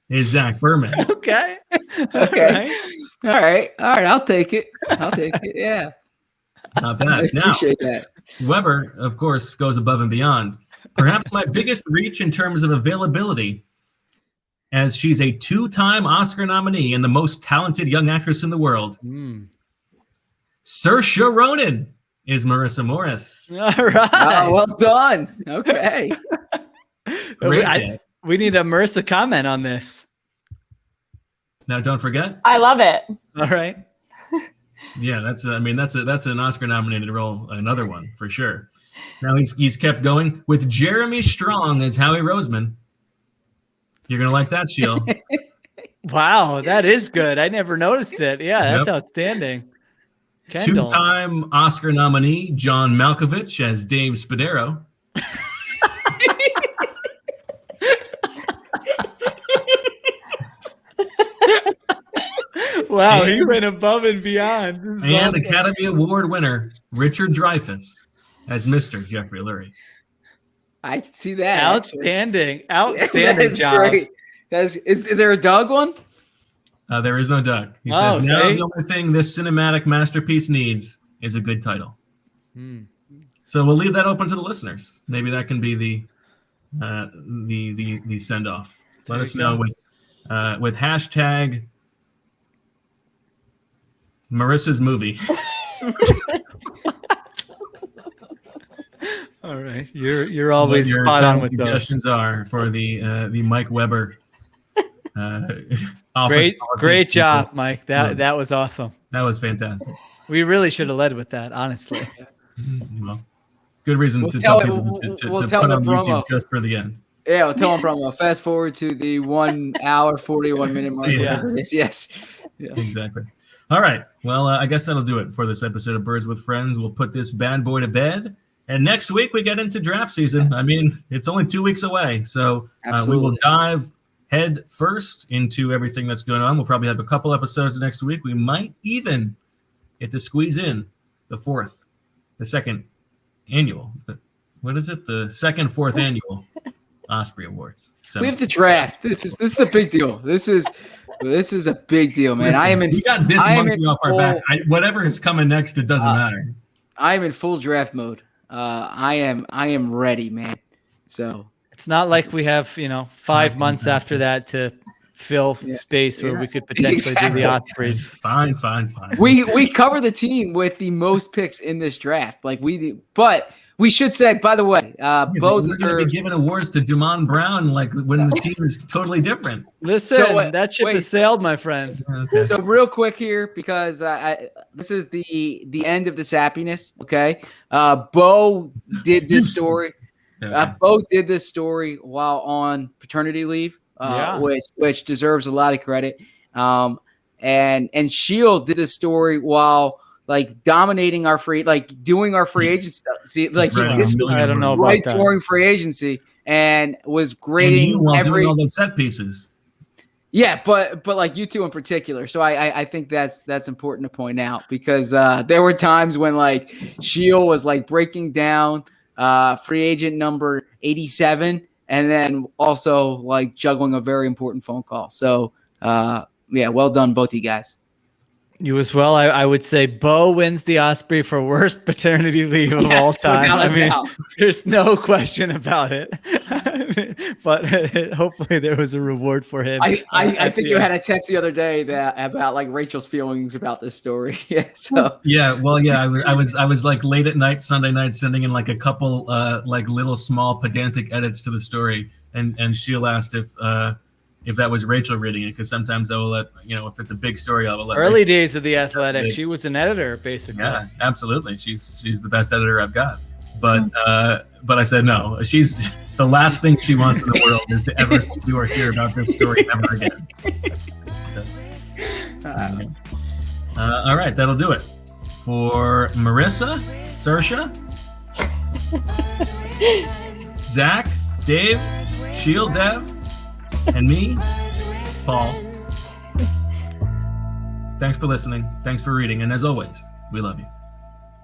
is Zach Berman. Okay. Okay. All right. I'll take it. Yeah. Not I bad. Now, appreciate that. Weber, of course, goes above and beyond. Perhaps my biggest reach in terms of availability, as she's a 2-time Oscar nominee and the most talented young actress in the world. Saoirse Ronan is Marissa Morris. All right. Well done. Okay. Great day. We need a Marissa comment on this. Now, don't forget. I love it. All right. Yeah, that's an Oscar nominated role, another one for sure. Now he's kept going with Jeremy Strong as Howie Roseman. You're gonna like that, Sheil. Wow, that is good. I never noticed it. Yeah, that's outstanding. Kendall. 2-time Oscar nominee John Malkovich as Dave Spadaro. Wow, he went above and beyond. This is And awesome. Academy Award winner Richard Dreyfuss as Mr. Jeffrey Lurie. I can see that. actually. Outstanding. Outstanding That's job. great. Is there a dog one? There is no Doug. He Oh, says, now see? the only thing this cinematic masterpiece needs is a good title. So we'll leave that open to the listeners. Maybe that can be the send off. Let us know with hashtag Marissa's movie. All right. You're always What your spot on with those. suggestions are for the Mike Weber. Office Great politics job, because- Mike. That was awesome. That was fantastic. We really should have led with that, honestly. Well, good reason We'll to tell tell it- people we'll- to we'll put tell on the YouTube promo. just for the end. Yeah, well, tell them promo. Fast forward to the 1 hour, 41 minute mark. Yeah. whatever it is. Yes. Yeah. Exactly. All right. Well, I guess that'll do it for this episode of Birds with Friends. We'll put this bad boy to bed. And next week we get into draft season. I mean, it's only 2 weeks away. So we will Absolutely. dive head first into everything that's going on. We'll probably have a couple episodes next week. We might even get to squeeze in the second annual. What is it? The fourth annual Osprey Awards. So We have the draft. This is a big deal. This is a big deal, man. listen, I am in. we got this I am monkey in off our full- back. Whatever is coming next, it doesn't matter. I am in full draft mode. I am ready, man. So It's not like we have, 5 months after that to fill space where we could potentially do Exactly. the Ospreys. Fine. we cover the team with the most picks in this draft. Like but we should say, by the way, both We're going to are be giving awards to Jamon Brown like when the team is totally different. Listen, So, that ship wait. has sailed, my friend. Okay. So real quick here, because this is the end of the sappiness. Okay, Bo did this story. Okay. Both did this story while on paternity leave, Yeah. which deserves a lot of credit. And Sheil did this story while like dominating our doing our free agent stuff. See, like Right. this was I don't know about right that. during free agency and was And grading you while every. doing all those set pieces. Yeah, but like you two in particular. So I think that's important to point out because there were times when like Sheil was like breaking down free agent number 87 and then also like juggling a very important phone call. So yeah, well done both of you guys. You as well. I would say Bo wins the Osprey for worst paternity leave of all Yes, time. without a I mean, doubt. there's no question about it. But hopefully there was a reward for him. I think you had a text the other day that about like Rachel's feelings about this story. Yeah, so Yeah, well, yeah, I was like late at night, Sunday night, sending in like a couple like little small pedantic edits to the story, and Sheil asked if that was Rachel reading it, because sometimes I will let if it's a big story, I will let Early Rachel. days of the Athletic, she was an editor basically. Yeah, absolutely. She's the best editor I've got. But I said no. She's the last thing she wants in the world is to ever see or hear about this story ever again. So, all right, that'll do it for Marissa, Saoirse, Zach, Dave, Sheil, Dev, and me, Paul. Thanks for listening. Thanks for reading. And as always, we love you.